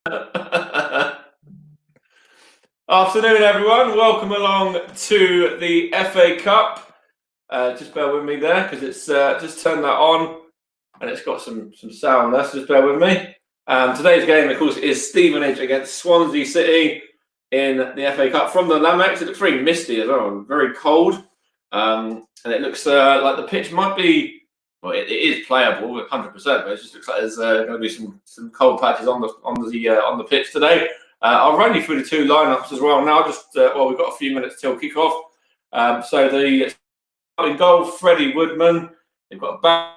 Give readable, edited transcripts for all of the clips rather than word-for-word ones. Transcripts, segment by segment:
Afternoon, everyone. Welcome along to the FA Cup. Just bear with me there because it's just turned that on and it's got some sound there, so just bear with me. Today's game, of course, is Stevenage against Swansea City in the FA Cup from the Lamex. It looks very misty as well, very cold, and it looks like the pitch might be, well, it is playable 100%, but it just looks like there's going to be some cold patches on the pitch today. I'll run you through the two lineups as well now. Just we've got a few minutes till kickoff. So the in goal, Freddie Woodman. They've got a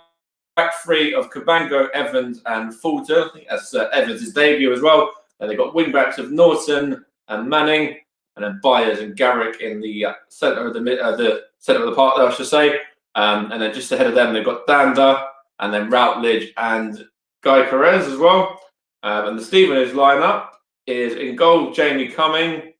back three of Cabango, Evans, and Fulton. I think that's Evans' debut as well. And they've got wing backs of Norton and Manning, and then Byers and Garrick in the centre of the centre of the park, I should say. And then just ahead of them, they've got Danda, and then Routledge and Guy Carrez as well. And the Stevenage lineup is in goal, Jamie Cumming,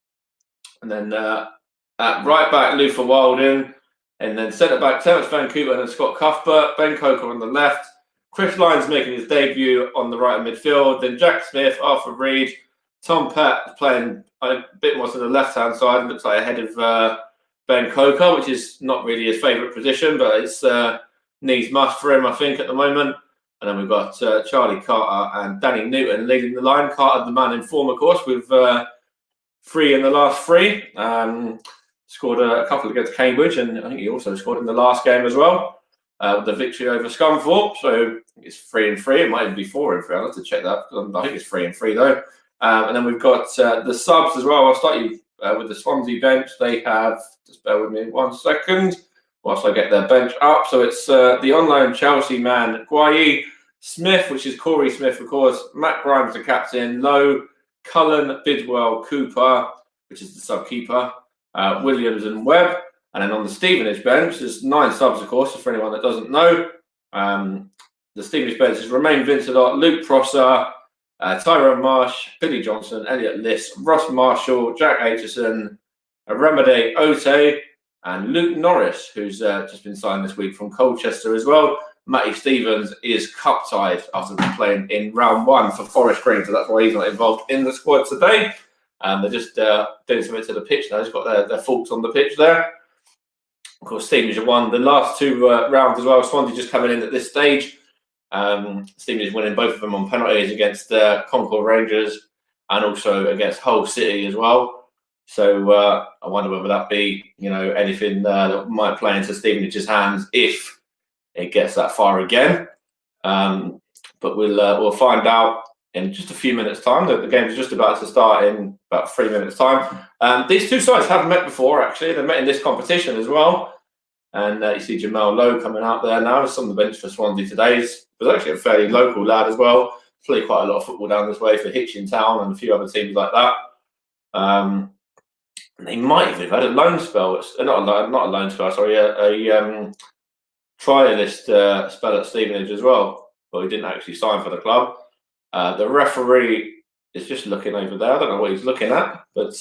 and then at right back, Luther Wilding, and then centre back, Terence Van Cooten and Scott Cuthbert, Ben Coker on the left, Chris Lyons making his debut on the right of midfield, then Jack Smith, Arthur Reed, Tom Pett playing a bit more to the left-hand side, looks like ahead of Ben Coker, which is not really his favourite position, but it's needs must for him, I think, at the moment. And then we've got Charlie Carter and Danny Newton leading the line. Carter, the man in form, of course, with 3 in the last 3. Scored a couple against Cambridge, and I think he also scored in the last game as well, with the victory over Scunthorpe. So it's 3 and 3. It might even be 4 and 3. I'll have to check that. I think it's 3 and 3 though. And then we've got the subs as well. I'll start you with the Swansea bench. They have, just bear with me 1 second whilst I get their bench up. So it's the on-loan Chelsea man, Guayi, Smith, which is Corey Smith, of course, Matt Grimes, the captain, Lowe, Cullen, Bidwell, Cooper, which is the sub-keeper, Williams and Webb. And then on the Stevenage bench, there's 9 subs, of course, for anyone that doesn't know. The Stevenage bench is Romain Vincelot, Luke Prosser, Tyrone Marsh, Billy Johnson, Elliot Liss, Ross Marshall, Jack Aitchison, Remede Ote, and Luke Norris, who's just been signed this week from Colchester as well. Matty Stevens is cup-tied after playing in round 1 for Forest Green, so that's why he's not involved in the squad today. They're just doing something to the pitch now. They've got their faults on the pitch there. Of course, Stevenage have won the last 2 rounds as well. Swansea just coming in at this stage. Stevenage winning both of them on penalties against Concord Rangers and also against Hull City as well. So I wonder whether that be, anything that might play into Stevenage's hands if it gets that far again. But we'll find out in just a few minutes' time. The game is just about to start in about 3 minutes' time. These two sides have met before, actually. They've met in this competition as well. And you see Jamal Lowe coming out there now. He's on the bench for Swansea today. He's actually a fairly local lad as well. Played quite a lot of football down this way for Hitchin Town and a few other teams like that. And he might have had a loan spell. Not a loan spell, sorry, a trialist spell at Stevenage as well. But he didn't actually sign for the club. The referee is just looking over there. I don't know what he's looking at, but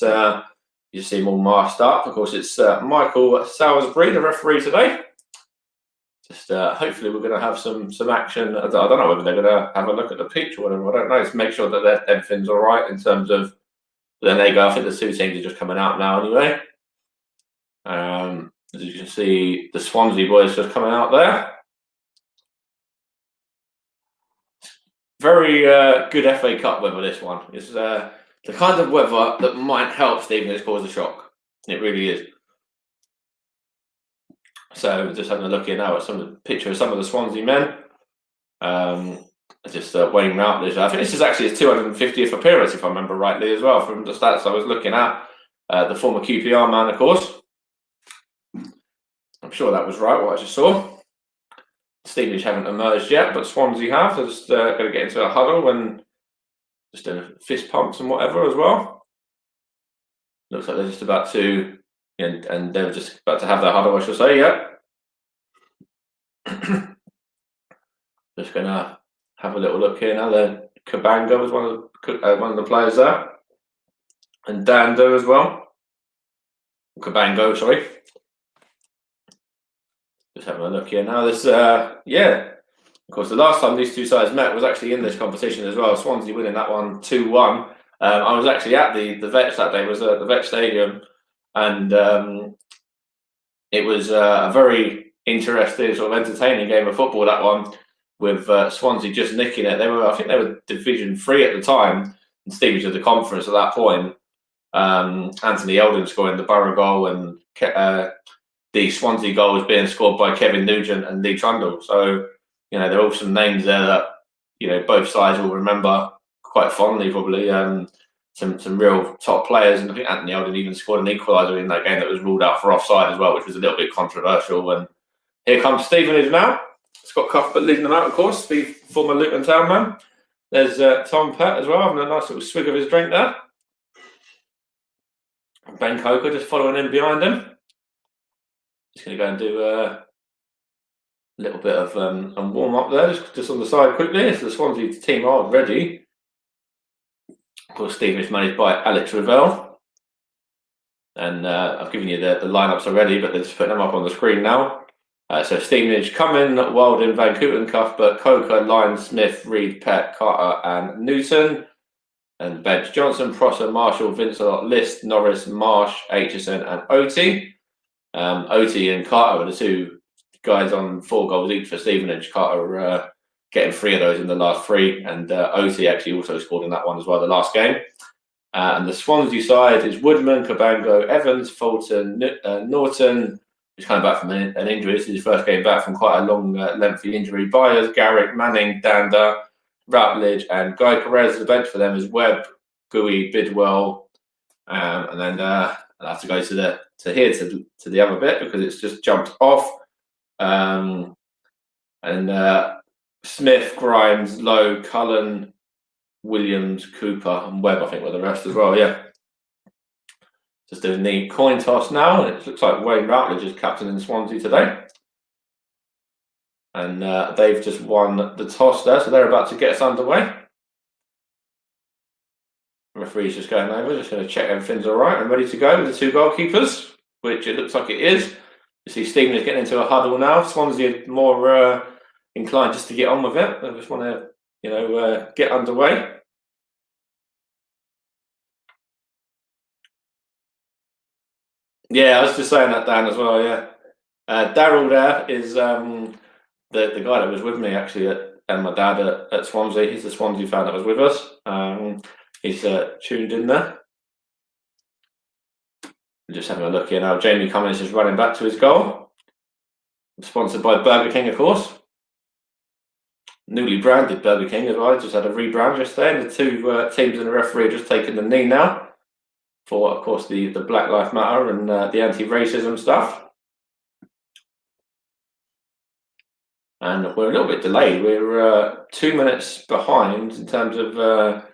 you see him all masked up. Of course, it's Michael Salisbury, the referee today. Just hopefully we're going to have some action. I don't know whether they're going to have a look at the pitch or whatever. I don't know. Just make sure that everything's all right in terms of. Then there you go. I think the 2 teams are just coming out now anyway. As you can see, the Swansea boys just coming out there. Very good FA Cup weather, this one. It's the kind of weather that might help Stevenage cause a shock. It really is. So just having a look here now at some picture of some of the Swansea men. Just Wayne Routledge. I think this is actually his 250th appearance, if I remember rightly, as well, from the stats I was looking at. The former QPR man, of course. I'm sure that was right, what I just saw. Stevenage haven't emerged yet, but Swansea have. They're just going to get into a huddle and just doing fist pumps and whatever as well. Looks like they're just about to, and they're just about to have their huddle, I should say, yeah. Just going to have a little look here now. Then Cabango was one of the players there, and Dando as well. Cabango, sorry. Just having a look here now. This, Of course, the last time these two sides met was actually in this competition as well. Swansea winning that one 2-1. I was actually at the Vetch that day. It was at the Vetch Stadium, and it was a very interesting, sort of entertaining game of football. That one, with Swansea just nicking it. I think they were Division 3 at the time, and Stevenage of the Conference at that point. Anthony Eldon scoring the Borough goal, and the Swansea goal was being scored by Kevin Nugent and Lee Trundle. So, there are all some names there that, both sides will remember quite fondly, probably. Some real top players, and I think Anthony Eldon even scored an equaliser in that game that was ruled out for offside as well, which was a little bit controversial. And here comes Stevenage now. Scott Cuthbert leading them out, of course, the former Luton Town man. There's Tom Pett as well, having a nice little swig of his drink there. Ben Coker just following in behind him. Just going to go and do a little bit of a warm up there, just on the side quickly. So the Swansea team are ready. Of course, Stevenage managed by Alex Ravel. And I've given you the lineups already, but they're just putting them up on the screen now. So Stevenage, Cumming, Walden, Van Kooten, Cuthbert, Coker, Lyons, Smith, Reed, Pett, Carter and Newton. And bench, Johnson, Prosser, Marshall, Vincelot, List, Norris, Marsh, Aitchison and Oti. Oti and Carter were the two guys on 4 goals each for Stevenage. Carter getting 3 of those in the last 3, and Oti actually also scored in that one as well, the last game. And the Swansea side is Woodman, Cabango, Evans, Fulton, Norton, who's coming back from an injury. This is his first game back from quite a long, lengthy injury. Byers, Garrick, Manning, Danda, Routledge, and Guy Perez. The bench for them is Webb, Gooey, Bidwell, and then I'll have to go to the other bit because it's just jumped off. Smith, Grimes, Lowe, Cullen, Williams, Cooper, and Webb, I think, were the rest as well. Yeah. Just doing the coin toss now. It looks like Wayne Routledge is captain in Swansea today. And they've just won the toss there, so they're about to get us underway. The referee's just going over, just going to check everything's all right and ready to go with the 2 goalkeepers, which it looks like it is. You see Stevenage getting into a huddle now. Swansea more inclined just to get on with it. They just want to, get underway. Yeah, I was just saying that, Dan, as well. Yeah, Daryl there is the guy that was with me actually and my dad at Swansea. He's the Swansea fan that was with us. He's tuned in there. Just having a look here now. Jamie Cummins is running back to his goal. Sponsored by Burger King, of course. Newly branded Burger King as well. Just had a rebrand yesterday, and the 2 teams and the referee are just taking the knee now for, of course, the Black Lives Matter and the anti-racism stuff. And we're a little bit delayed. We're 2 minutes behind in terms of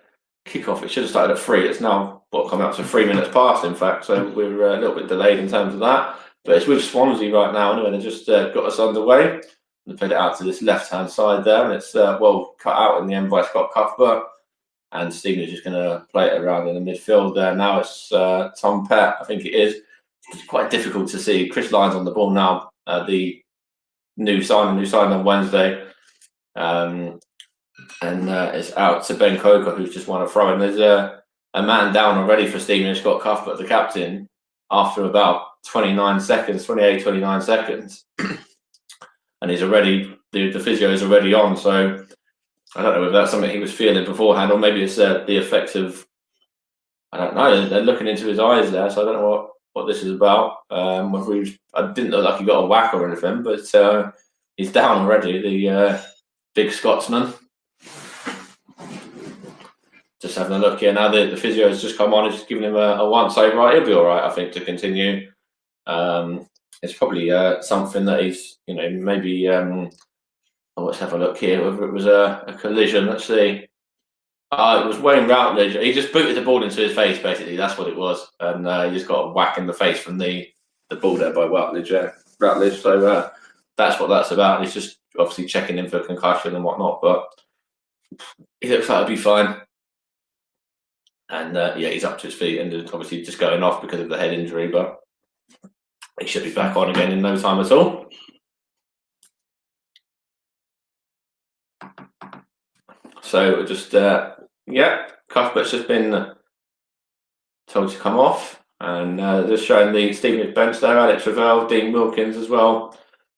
kickoff. It should have started at 3. It's now coming up to 3 minutes past, in fact. So we're a little bit delayed in terms of that. But it's with Swansea right now, anyway. They just got us underway. They played it out to this left-hand side there, and it's well cut out in the end by Scott Cuthbert. And Stevenage is going to play it around in the midfield there. Now it's Tom Pett, I think it is. It's quite difficult to see. Chris Lyons on the ball now. The new signing on Wednesday. And it's out to Ben Coker, who's just won a throw. And there's a man down already for Stevenage, Scott Cuthbert, the captain, after about 29 seconds. And he's already, the physio is already on. So I don't know if that's something he was feeling beforehand, or maybe it's the effects of, I don't know, they're looking into his eyes there. So I don't know what this is about. I didn't look like he got a whack or anything, but he's down already, the big Scotsman. Just having a look here now. The physio has just come on. It's giving him a once over. Right, he'll be all right, I think, to continue. It's probably something that he's, maybe. Let's have a look here. Whether it was a collision. Let's see. It was Wayne Routledge. He just booted the ball into his face. Basically, that's what it was, and he just got a whack in the face from the ball there by Routledge. So that's what that's about. He's just obviously checking in for concussion and whatnot, but he looks like he'll be fine. And he's up to his feet and obviously just going off because of the head injury, but he should be back on again in no time at all. So we're just, Cuthbert's just been told to come off, and just showing the Stevenage bench there, Alex Ravel, Dean Wilkins as well,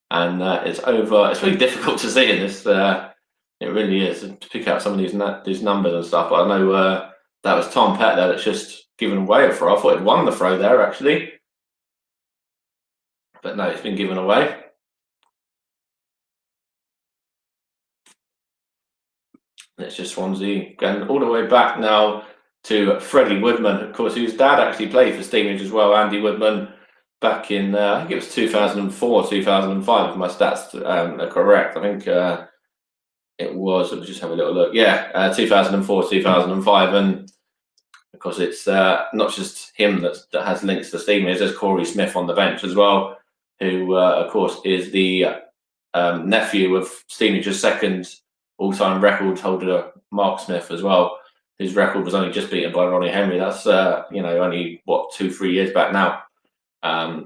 and it's over. It's really difficult to see in this. It really is to pick out some of these numbers and stuff. But I know that was Tom Pett there that's just given away a throw. I thought he'd won the throw there actually, but no, it's been given away. And it's just Swansea going all the way back now to Freddie Woodman, of course, whose dad actually played for Stevenage as well, Andy Woodman, back in, I think it was 2004, 2005, if my stats are correct. I think it was, let's just have a little look. Yeah, 2004, 2005. And of course, it's not just him that has links to Stevenage. There's Corey Smith on the bench as well, who, of course, is the nephew of Stevenage's second all-time record holder, Mark Smith, as well. His record was only just beaten by Ronnie Henry. That's only 2-3 years back now.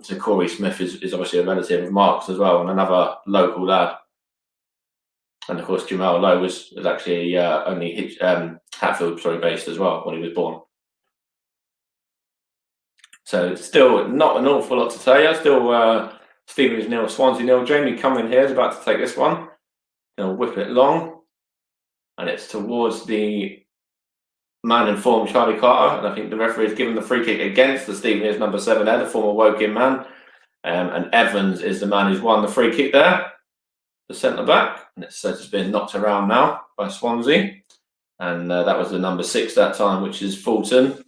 So Corey Smith is obviously a relative of Mark's as well, and another local lad. And of course, Jamal Lowe was actually only Hatfield based as well when he was born. So still not an awful lot to tell you. Still Stevenage 0, Swansea 0. Jamie Cumming here is about to take this one. He'll whip it long, and it's towards the man in form, Charlie Carter, and I think the referee has given the free kick against the Stevenage number 7 there, the former Woking man. And Evans is the man who's won the free kick there, the centre back, and it's just been knocked around now by Swansea. And that was the number 6 that time, which is Fulton.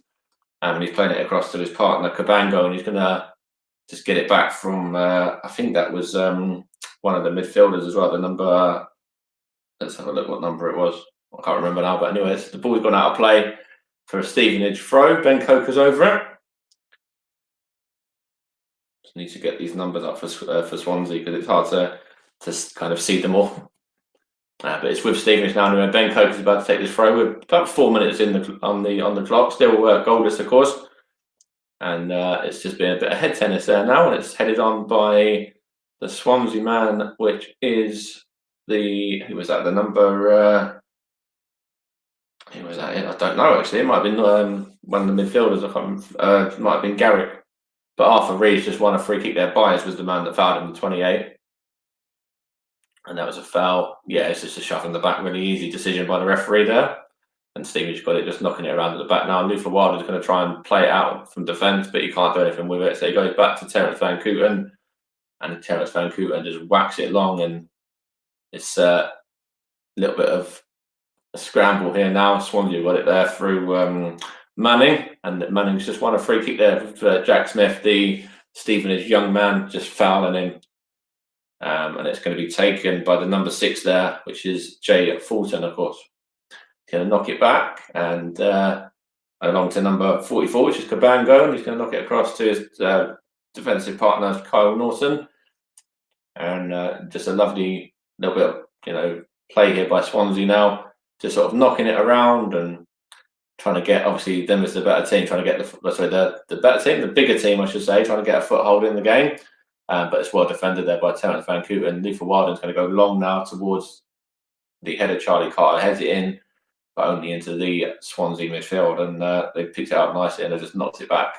And he's playing it across to his partner Cabango, and he's going to just get it back from, I think that was one of the midfielders as well, the number, let's have a look what number it was. I can't remember now, but anyways, the ball's gone out of play for a Stevenage throw. Ben Coker's over it. Just need to get these numbers up for Swansea because it's hard to kind of see them all. But it's with Stevenage now. Anyway, Ben Coker's about to take this throw. We're about 4 minutes on the clock. Still goalless, of course, and it's just been a bit of head tennis there now, and it's headed on by the Swansea man, which is who was that? The number. Who was that? I don't know actually. It might have been one of the midfielders. It might have been Garrick. But Arthur Reeves just won a free kick there. Byers was the man that fouled him in 28. And that was a foul. Yeah, it's just a shove in the back. Really easy decision by the referee there. And Stevenage got it, just knocking it around at the back now. Luther Wilder's going to try and play it out from defence, but he can't do anything with it. So he goes back to Terence Van Kooten. And Terence Van Kooten just whacks it long. And it's a little bit of a scramble here now. Swansea got it there through Manning, and Manning's just won a free kick there for Jack Smith, the Stevenage young man, just fouling him, and it's going to be taken by the number 6 there, which is Jay Fulton, of course. He's going to knock it back and along to number 44, which is Cabango, and he's going to knock it across to his defensive partner Kyle Norton, and just a lovely little bit of play here by Swansea now. Just sort of knocking it around and trying to get, obviously, them as the better team, trying to get the better team, the bigger team, I should say, trying to get a foothold in the game. But it's well defended there by Terence Van Kooten. Luther Wilden's going to go long now towards the header. Charlie Carter heads it in, but only into the Swansea midfield. And they picked it up nicely and they just knocked it back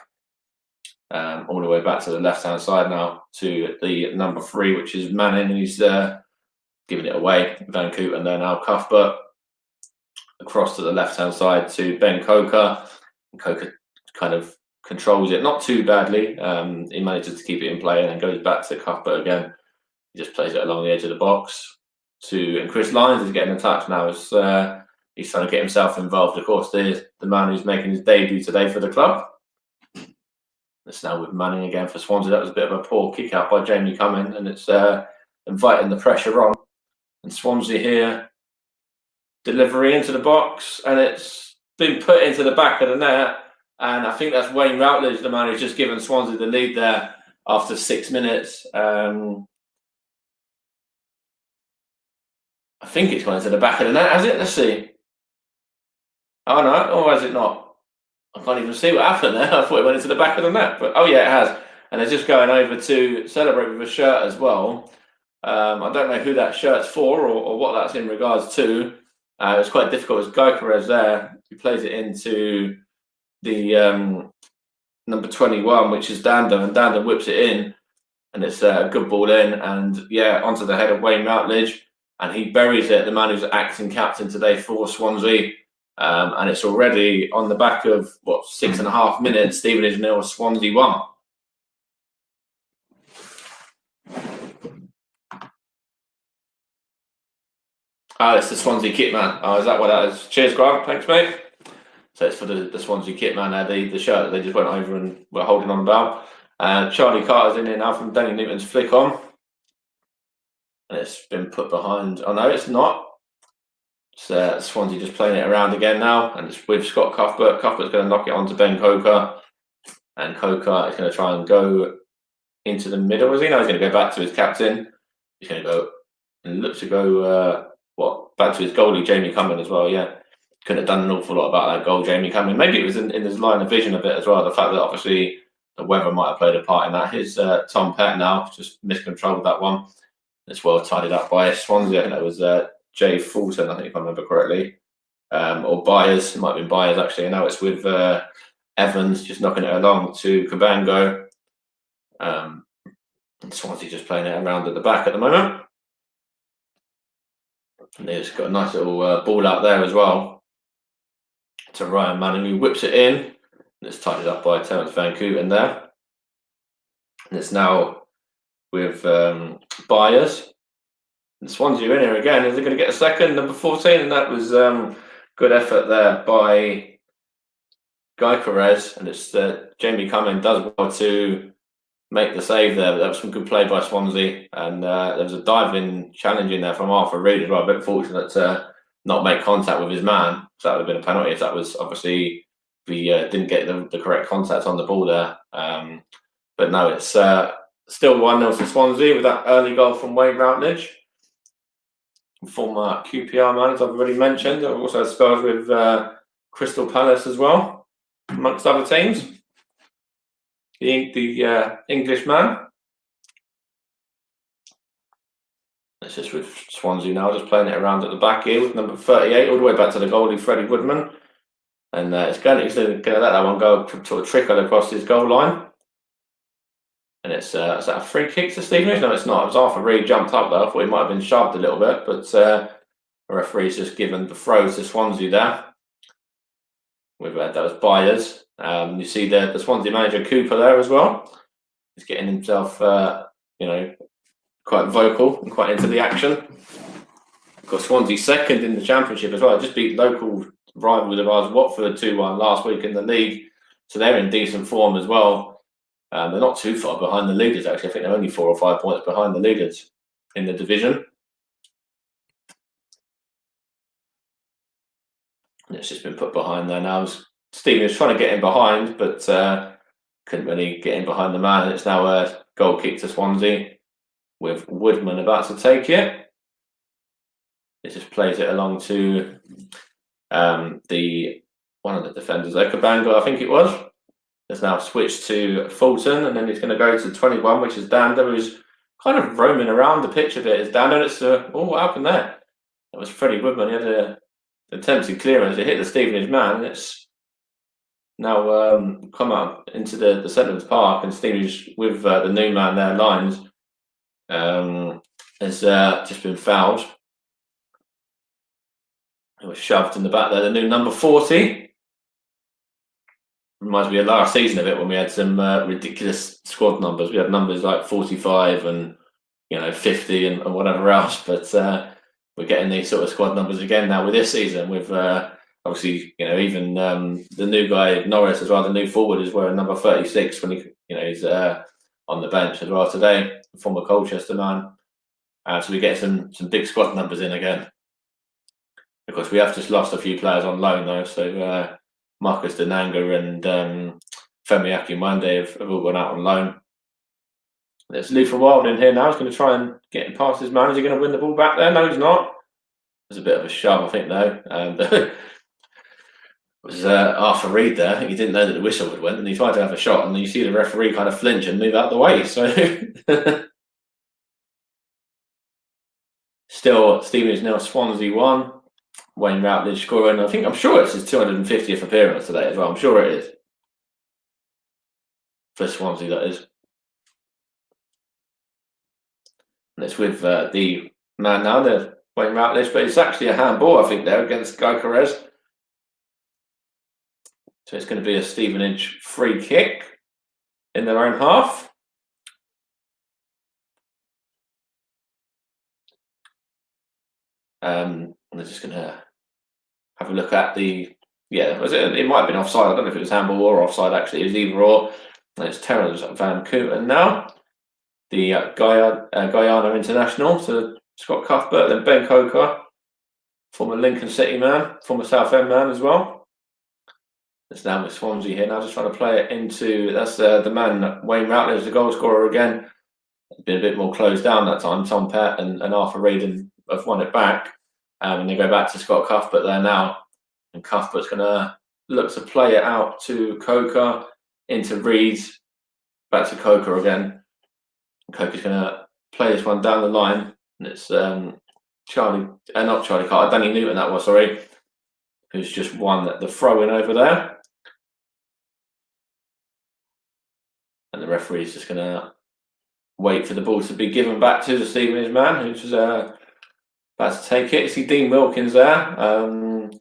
all the way back to the left-hand side now to the number 3, which is Manning. He's giving it away. Van Kooten there now. Cuthbert across to the left-hand side to Ben Coker. Coker kind of controls it, not too badly. He manages to keep it in play and then goes back to Cuthbert again. He just plays it along the edge of the box. And Chris Lyons is getting a touch now. He's trying to get himself involved. Of course, the man who's making his debut today for the club. It's now with Manning again for Swansea. That was a bit of a poor kick out by Jamie Cumming, and it's inviting the pressure on. And Swansea here. Delivery into the box, and it's been put into the back of the net. And I think that's Wayne Routledge, the man who's just given Swansea the lead there after 6 minutes. I think it's gone into the back of the net, has it? Let's see. Oh no, or has it not? I can't even see what happened there. I thought it went into the back of the net, but oh yeah, it has. And they're just going over to celebrate with a shirt as well. I don't know who that shirt's for or what that's in regards to. It was quite difficult. It was Guy Perez there. He plays it into the number 21, which is Dando, and Dando whips it in, and it's a good ball in, and onto the head of Wayne Routledge, and he buries it. The man who's acting captain today for Swansea, and it's already on the back of 6.5 minutes. Stevenage 0, Swansea 1. Oh, it's the Swansea kit man. Oh, is that what that is? Cheers, Grant. Thanks, mate. So it's for the Swansea kit man there, the shirt that they just went over and were holding on about. Charlie Carter's in here now from Danny Newton's flick on. And it's been put behind. Oh, no, it's not. It's Swansea just playing it around again now. And it's with Scott Cuthbert. Cuthbert's going to knock it onto Ben Coker. And Coker is going to try and go into the middle. Is he? No, he's going to go back to his captain. He's going to go and look to go... back to his goalie, Jamie Cumming, as well, Couldn't have done an awful lot about that goal, Jamie Cumming. Maybe it was in his line of vision a bit as well, the fact that obviously the weather might have played a part in that. His Tom Pett now just miscontrolled that one. It's well tidied up by Swansea. I think that was Jay Fulton, I think, if I remember correctly. Or Byers, it might have been Byers actually. And now it's with Evans just knocking it along to Cabango. And Swansea just playing it around at the back at the moment. And he's got a nice little ball out there as well to Ryan Manning, who whips it in. And it's tidied up by Terence Van Kooten there. And it's now with Byers. And Swansea in here again. Is they going to get a second? Number 14. And that was good effort there by Guy Perez. And it's Jamie Cumming does well to make the save there. But that was some good play by Swansea, and there was a diving challenge in there from Arthur Reed as well. A bit fortunate to not make contact with his man, so that would have been a penalty if that was obviously we didn't get the correct contact on the ball there. But no, it's still 1-0 to Swansea with that early goal from Wayne Routledge, former QPR man, as I've already mentioned. I've also had spells with Crystal Palace as well, amongst other teams. The English man. It's just with Swansea now, just playing it around at the back here with number 38, all the way back to the goalie, Freddie Woodman. And he's going to let that one go, sort of trickle across his goal line. And is that a free kick to Stevenage? No, it's not. It was Arthur Reed jumped up there. I thought he might have been shoved a little bit, but the referee's just given the throw to Swansea there. That was Byers. You see the Swansea manager Cooper there as well. He's getting himself, quite vocal and quite into the action. Of course, Swansea second in the Championship as well. Just beat local rivals of ours, Watford 2-1 last week in the league. So they're in decent form as well. They're not too far behind the leaders, actually. I think they're only 4 or 5 points behind the leaders in the division. And it's just been put behind there now. Stephen was trying to get in behind, but couldn't really get in behind the man. And it's now a goal kick to Swansea with Woodman about to take it. It just plays it along to one of the defenders, Cabango, I think it was. It's now switched to Fulton, and then he's going to go to 21, which is Dando, who's kind of roaming around the pitch a bit. It's Dando. It's what happened there? That was Freddie Woodman. He had an attempted clearance. It hit the Stevenage man, and it's now come out into the centre of the park, and Stevenage with the new man there, Lines, has just been fouled. It was shoved in the back there. The new number 40. Reminds me of last season a bit when we had some ridiculous squad numbers. We had numbers like 45 and 50 and whatever else. But we're getting these sort of squad numbers again now with this season. With obviously even the new guy Norris as well. The new forward is wearing number 36 when he's on the bench as well today. Former Colchester man. So we get some big squad numbers in again. Of course, we have just lost a few players on loan though. So. Marcus Denanga and Femi Akinwande have all gone out on loan. There's Luther Wild in here now. He's going to try and get him past his man. Is he going to win the ball back there? No, he's not. There's a bit of a shove, I think, though. And it was Arthur Reed there. I think he didn't know that the whistle would win, and he tried to have a shot, and you see the referee kind of flinch and move out of the way. So still, Stevenage 0, Swansea 1. Wayne Routledge scoring. I'm sure it's his 250th appearance today as well. I'm sure it is. For Swansea, that is. And it's with the man now, the Wayne Routledge, but it's actually a handball, I think, there against Guy Carrez. So it's going to be a Stevenage free kick in their own half. And they're just going to have a look at the, it might have been offside. I don't know if it was handball or offside, actually. It was either or. And it's Terence Van Kooten now, the Guyana international, to Scott Cuthbert, then Ben Coker, former Lincoln City man, former Southend man as well. It's now with Swansea here now, just trying to play it into, that's the man, Wayne Routledge, the goal scorer again. Been a bit more closed down that time. Tom Pett and Arthur Reed have won it back. And they go back to Scott Cuthbert there now. And Cuthbert's going to look to play it out to Coker, into Reed, back to Coker again. Coker's going to play this one down the line. And it's not Charlie Carter, Danny Newton that was, sorry, who's just won the throw-in over there. And the referee's just going to wait for the ball to be given back to the Stevenage man, who's about to take it. You see Dean Wilkins there, and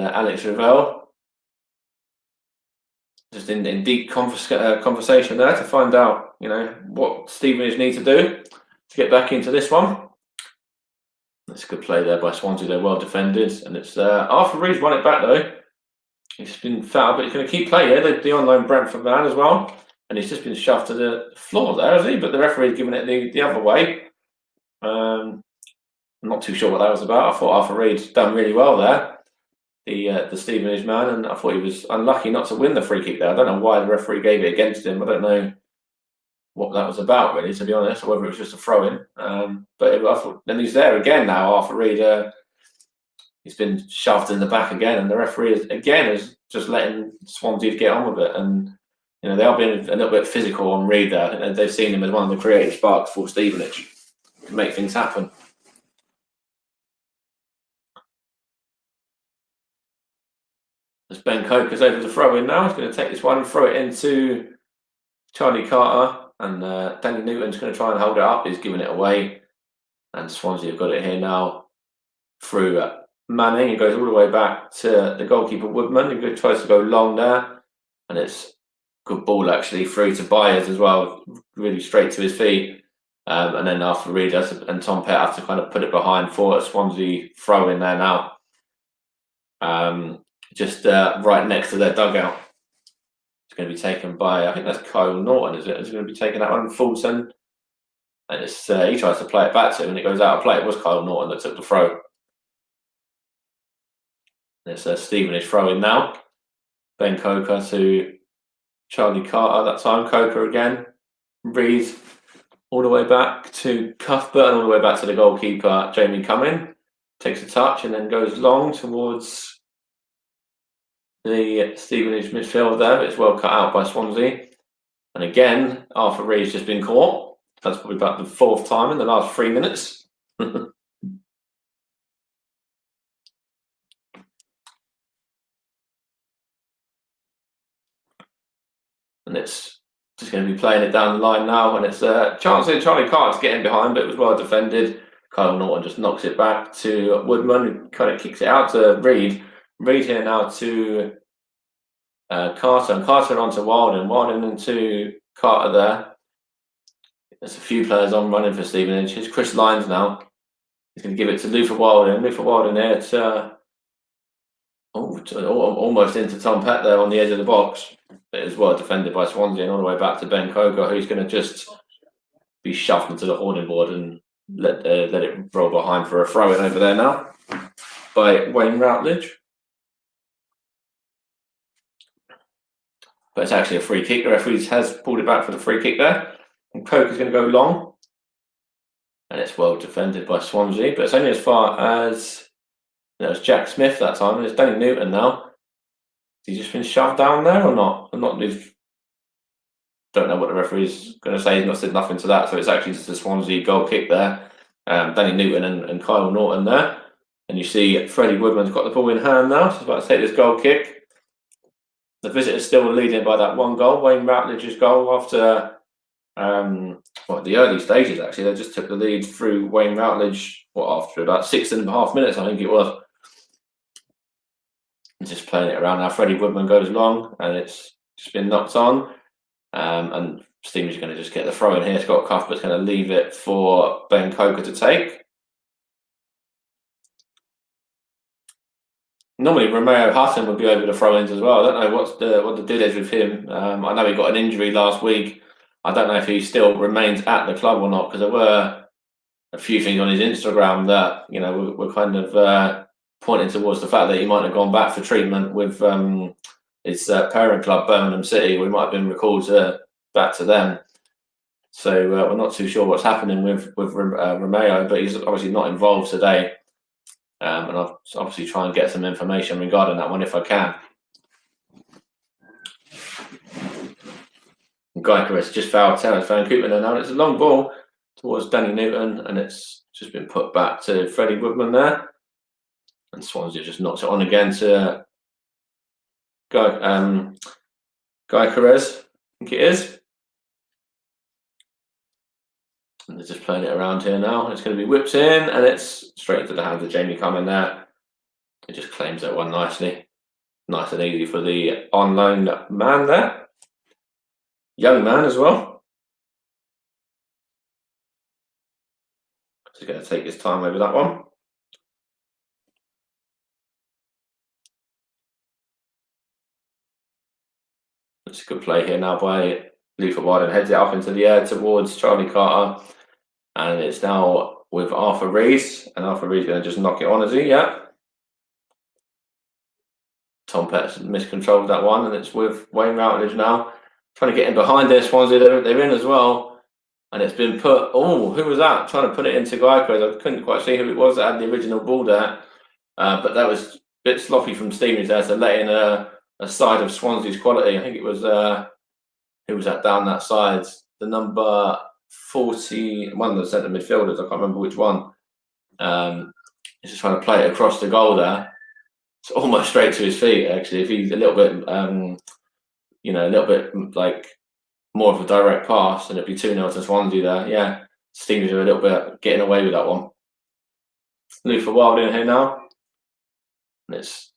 Alex Ravel, just in deep conversation there to find out, what Stevenage need to do to get back into this one. That's a good play there by Swansea. They're well defended, and it's Arthur Reed's won it back though. He's been fouled, but he's going to keep playing here. The on-loan Brentford man as well. And he's just been shoved to the floor there, has he? But the referee's given it the other way. I'm not too sure what that was about. I thought Arthur Reed's done really well there, the Stevenage man, and I thought he was unlucky not to win the free kick there. I don't know why the referee gave it against him. I don't know what that was about, really, to be honest, or whether it was just a throw-in. But I thought, then he's there again now, Arthur Reed. He's been shoved in the back again, and the referee is just letting Swansea get on with it. And they are being a little bit physical on Reed there. They've seen him as one of the creative sparks for Stevenage to make things happen. As Ben Coker's over the throw-in now, he's going to take this one and throw it into Charlie Carter, and Danny Newton's going to try and hold it up. He's giving it away, and Swansea have got it here now through Manning. He goes all the way back to the goalkeeper Woodman. He tries to go long there, and it's good ball actually through to Byers as well, really straight to his feet. And then after Reed and Tom Pett have to kind of put it behind for a Swansea throw in there now. Just right next to their dugout. It's going to be taken by, I think that's Kyle Norton, is it? It's going to be taking that one, Fulton. And it's he tries to play it back to him and it goes out of play. It was Kyle Norton that took the throw. And it's a Stevenage throw in now. Ben Coker to Charlie Carter that time. Coker again. Reed all the way back to Cuthbert and all the way back to the goalkeeper, Jamie Cumming. Takes a touch and then goes long towards the Stevenage midfield there, but it's well cut out by Swansea. And again, Arthur Reed's just been caught. That's probably about the fourth time in the last 3 minutes. And it's just going to be playing it down the line now. And it's a chance in Charlie Carter to get in behind, but it was well defended. Kyle Norton just knocks it back to Woodman, who kind of kicks it out to Reed. Reed here now to Carter, and Carter onto Wilden. Wilden into Carter there. There's a few players on running for Stevenage. Here's Chris Lyons now. He's going to give it to Luther Wilden. Luther Wilden here to almost into Tom Pett there on the edge of the box. But it was well defended by Swansea and all the way back to Ben Coker, who's going to just be shoved into the hoarding board and let it roll behind for a throw-in over there now by Wayne Routledge. But it's actually a free kick. The referee has pulled it back for the free kick there. And Coker's going to go long. And it's well defended by Swansea. But it's only as far as it's Jack Smith that time. And it's Danny Newton now. Has he just been shoved down there or not? Don't know what the referee's going to say. He's not said nothing to that. So it's actually just a Swansea goal kick there. Danny Newton and Kyle Norton there. And you see Freddie Woodman's got the ball in hand now, so he's about to take this goal kick. The visitors still leading by that 1 goal. Wayne Routledge's goal after the early stages, actually. They just took the lead through Wayne Routledge, after about 6.5 minutes, I think it was. Just playing it around now. Freddie Woodman goes long, and it's just been knocked on. And Stevenage is going to just get the throw in here. Scott Cuthbert's going to leave it for Ben Coker to take. Normally, Romeo Hutton would be over the throw-ins as well. I don't know what the deal is with him. I know he got an injury last week. I don't know if he still remains at the club or not, because there were a few things on his Instagram that were kind of pointing towards the fact that he might have gone back for treatment with his parent club, Birmingham City. We might have been recalled back to them. So we're not too sure what's happening with Romeo, but he's obviously not involved today. And I'll obviously try and get some information regarding that one if I can. Geiger has just fouled Terence Van Koopman, and now it's a long ball towards Danny Newton, and it's just been put back to Freddie Woodman there. And Swansea just knocks it on again to Guy Carrez, I think it is. And they're just playing it around here now. It's going to be whipped in, and it's straight into the hands of Jamie Cumming there. He just claims that one nicely. Nice and easy for the on-loan man there. Young man as well. He's going to take his time over that one. It's a good play here now by Luther Wilden. Heads it up into the air towards Charlie Carter. And it's now with Arthur Rees. And Arthur Rees is going to just knock it on, is he? Yeah. Tom Petts miscontrolled that one. And it's with Wayne Routledge now. Trying to get in behind there. Swansea, they're in as well. And it's been put... Oh, who was that? Trying to put it into Geico. I couldn't quite see who it was that had the original ball there. But that was a bit sloppy from Stevenage there to let in a side of Swansea's quality. I think it was... who was that down that side? The number 40... One of the centre midfielders. I can't remember which one. He's just trying to play it across the goal there. It's almost straight to his feet, actually. If he's a little bit... a little bit like more of a direct pass, and it'd be 2-0 to Swansea there. Yeah, Stevenage are a little bit getting away with that one. Luther Wild in here now. And looks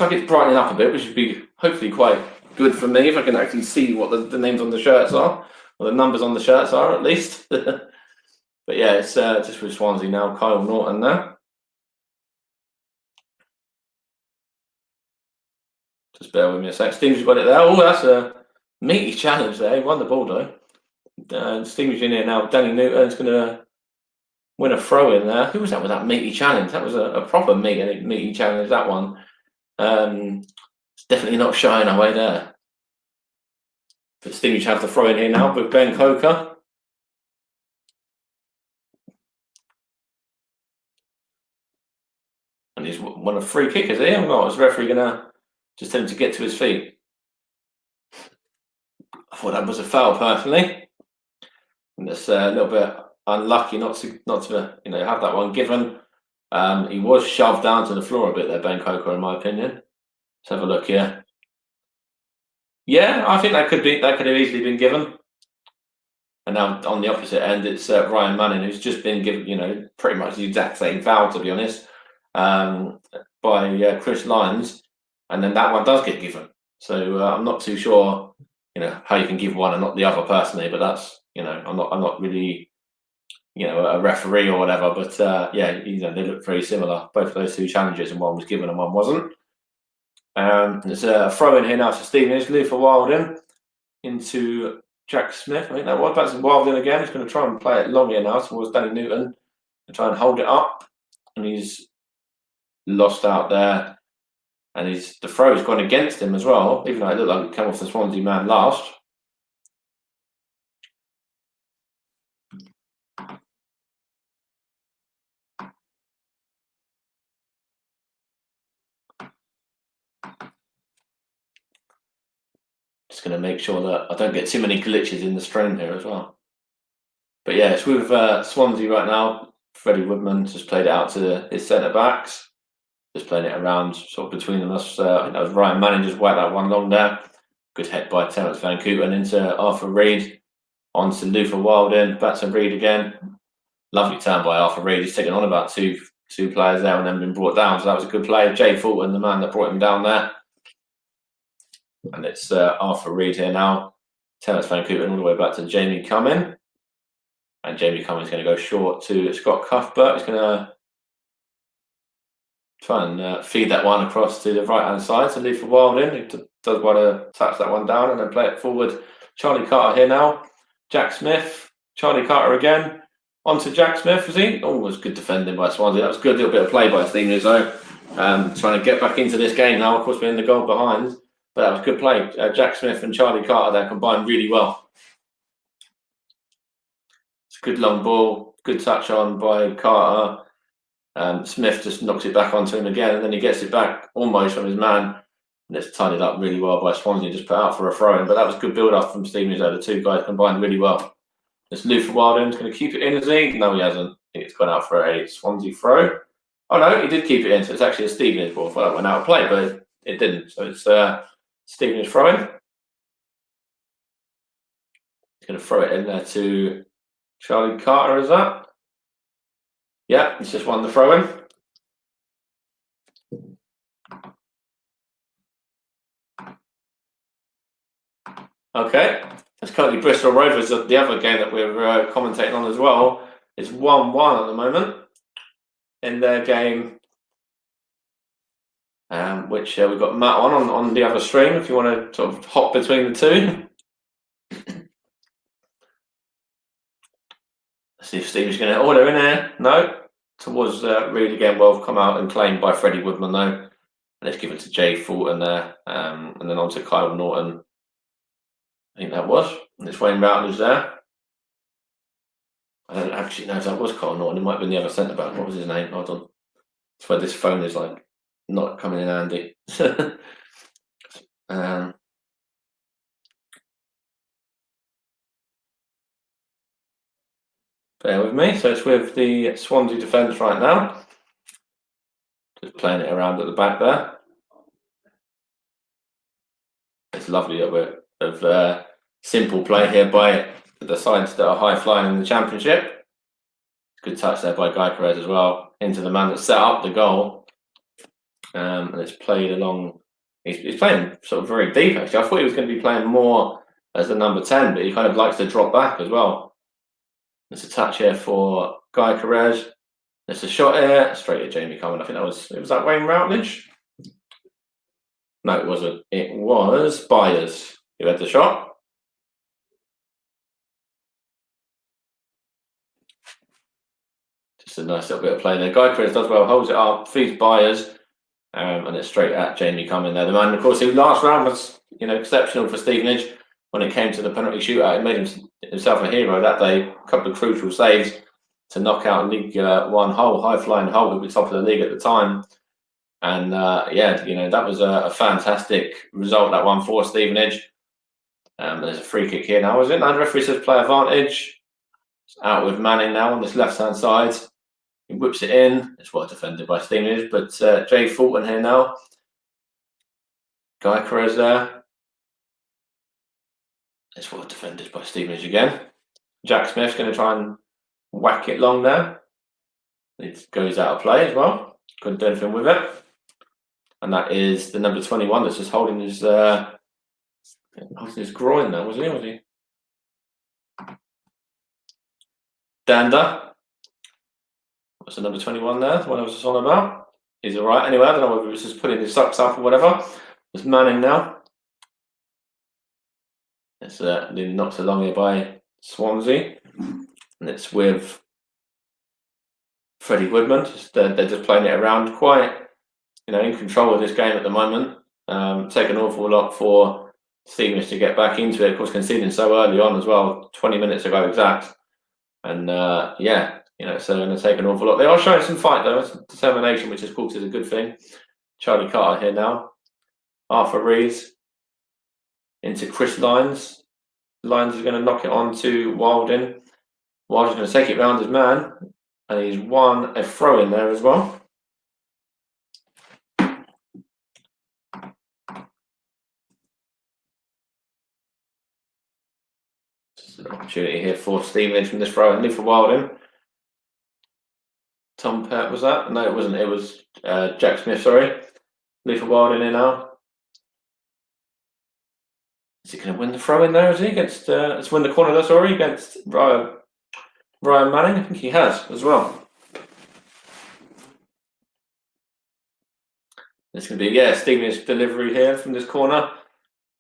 like it's brightening up a bit, which would be hopefully quite good for me if I can actually see what the names on the shirts are, or the numbers on the shirts are at least. But yeah, it's just with Swansea now. Kyle Norton there. Just bear with me a sec. Stevenage got it there. Oh, that's a meaty challenge there. He won the ball though. Stevenage in here now. Danny Newton's going to win a throw in there. Who was that with that meaty challenge? That was a proper meaty challenge, that one. It's definitely not shying away there. But Stevenage have the throw in here now with Ben Coker. And he's won a free kick, is he? Or not? Is the referee going to just tell him to get to his feet? I thought that was a foul personally. And it's a little bit unlucky not to have that one given. He was shoved down to the floor a bit there, Ben Coker, in my opinion. Let's have a look here. Yeah, I think that could have easily been given. And now on the opposite end, it's Ryan Manning, who's just been given, pretty much the exact same foul, to be honest, by Chris Lyons. And then that one does get given. So I'm not too sure, how you can give one and not the other personally. But that's, I'm not really, a referee or whatever. But they look very similar. Both of those two challenges, and one was given and one wasn't. There's a throw in here now to Stevenage. Luther Wilden into Jack Smith. I think that was. That's Wilden again. He's going to try and play it long here now towards Danny Newton and try and hold it up. And he's lost out there. And the throw's gone against him as well, even though it looked like it came off the Swansea man last. Just going to make sure that I don't get too many glitches in the stream here as well. But yeah, it's with Swansea right now. Freddie Woodman just played it out to his centre backs, just playing it around sort of between us. I think that was Ryan Manning just whacked that one long there. Good head by Terence Van Kooten into Arthur Reed, onto Luther Wilding, back to Reed again. Lovely turn by Arthur Reed. He's taken on about two players there and then been brought down. So that was a good play. Jay Fulton, the man that brought him down there. And it's Arthur Reed here now. Terence Van Kooten all the way back to Jamie Cumming. And Jamie Cumming's going to go short to Scott Cuthbert. He's going to try and feed that one across to the right-hand side to Luther Wilding. He does want to touch that one down and then play it forward. Charlie Carter here now. Jack Smith. Charlie Carter again. On to Jack Smith, was he? Oh, it was good defending by Swansea. That was a good little bit of play by Stevenage, though. Trying to get back into this game now. Of course, we're in the goal behind. But that was good play. Jack Smith and Charlie Carter there combined really well. It's a good long ball. Good touch on by Carter. Smith just knocks it back onto him again, and then he gets it back almost from his man. And it's tidied up really well by Swansea, just put out for a throw-in. But that was good build-up from Stevenage. The two guys combined really well. It's Luther Wilding's going to keep it in, is he? No, he hasn't. I think it's gone out for a Swansea throw. Oh, no, he did keep it in. So it's actually a Stevenage ball. I thought that went out of play, but it didn't. So it's Stevenage throwing. He's going to throw it in there to Charlie Carter, is that? Yeah, he's just won the throw-in. Okay. It's currently Bristol Rovers, the other game that we're commentating on as well. It's 1-1 at the moment in their game, which we've got Matt on the other stream if you want to sort of hop between the two. Let's see if Steve's going to order in there. No. Towards Reed again. Well, come out and claimed by Freddie Woodman, though. And let's give it to Jay Fulton there. And then on to Kyle Norton. I think that was. And it's Wayne Routledge there. I don't actually know if that was Kyle Norton. It might have been the other centre back. What was his name? Hold on. That's where this phone is like not coming in handy. Bear with me. So it's with the Swansea defence right now. Just playing it around at the back there. It's lovely a bit of simple play here by the sides that are high flying in the Championship. Good touch there by Guy Perez as well into the man that set up the goal. And it's played along. He's playing sort of very deep actually. I thought he was going to be playing more as the number 10, but he kind of likes to drop back as well. There's a touch here for Guy Perez. There's a shot here straight at Jamie Cumming. I think was that Wayne Routledge? No, it wasn't. It was Byers who had the shot. Just a nice little bit of play there. Guy Perez does well, holds it up, feeds Byers, and it's straight at Jamie Cumming there. The man, of course, who last round was exceptional for Stevenage when it came to the penalty shootout. He made himself a hero that day. A couple of crucial saves to knock out League One Hull, high-flying Hull, who was top of the league at the time. And that was a fantastic result, that one for Stevenage. There's a free kick here now, is it? Now the referee says play advantage. It's out with Manning now on this left-hand side. He whips it in. It's well defended by Stevenage, but Jay Fulton here now. Guy Perez there. It's well defended by Stevenage again. Jack Smith's going to try and whack it long there. It goes out of play as well. Couldn't do anything with it. And that is the number 21 that's just holding his groin now, was he? Danda. What's the number 21 there? The one I was just on about. He's all right. Anyway, I don't know whether he was just putting his socks up or whatever. It's Manning now. It's been knocked along here by Swansea. And it's with Freddie Woodman. They're just playing it around quite, in control of this game at the moment. Take an awful lot for Stevenage to get back into it. Of course, conceding so early on as well, 20 minutes ago exact. And so going to take an awful lot. They are showing some fight though, some determination, which of course is a good thing. Charlie Carter here now. Arthur Rees into Chris Lyons. Lyons is going to knock it on to Wilding. Wilding's going to take it round his man. and he's won a throw in there as well. Just an opportunity here for Stevenage from this throw in. Lee for Wilding. Tom Pett was that? No, it wasn't. It was Jack Smith, sorry. Lee for Wilding in now. Is he going to win the throw in there? Is he against? Let's win the corner there. Sorry, against Ryan Manning. I think he has as well. It's going to be Stevenage delivery here from this corner.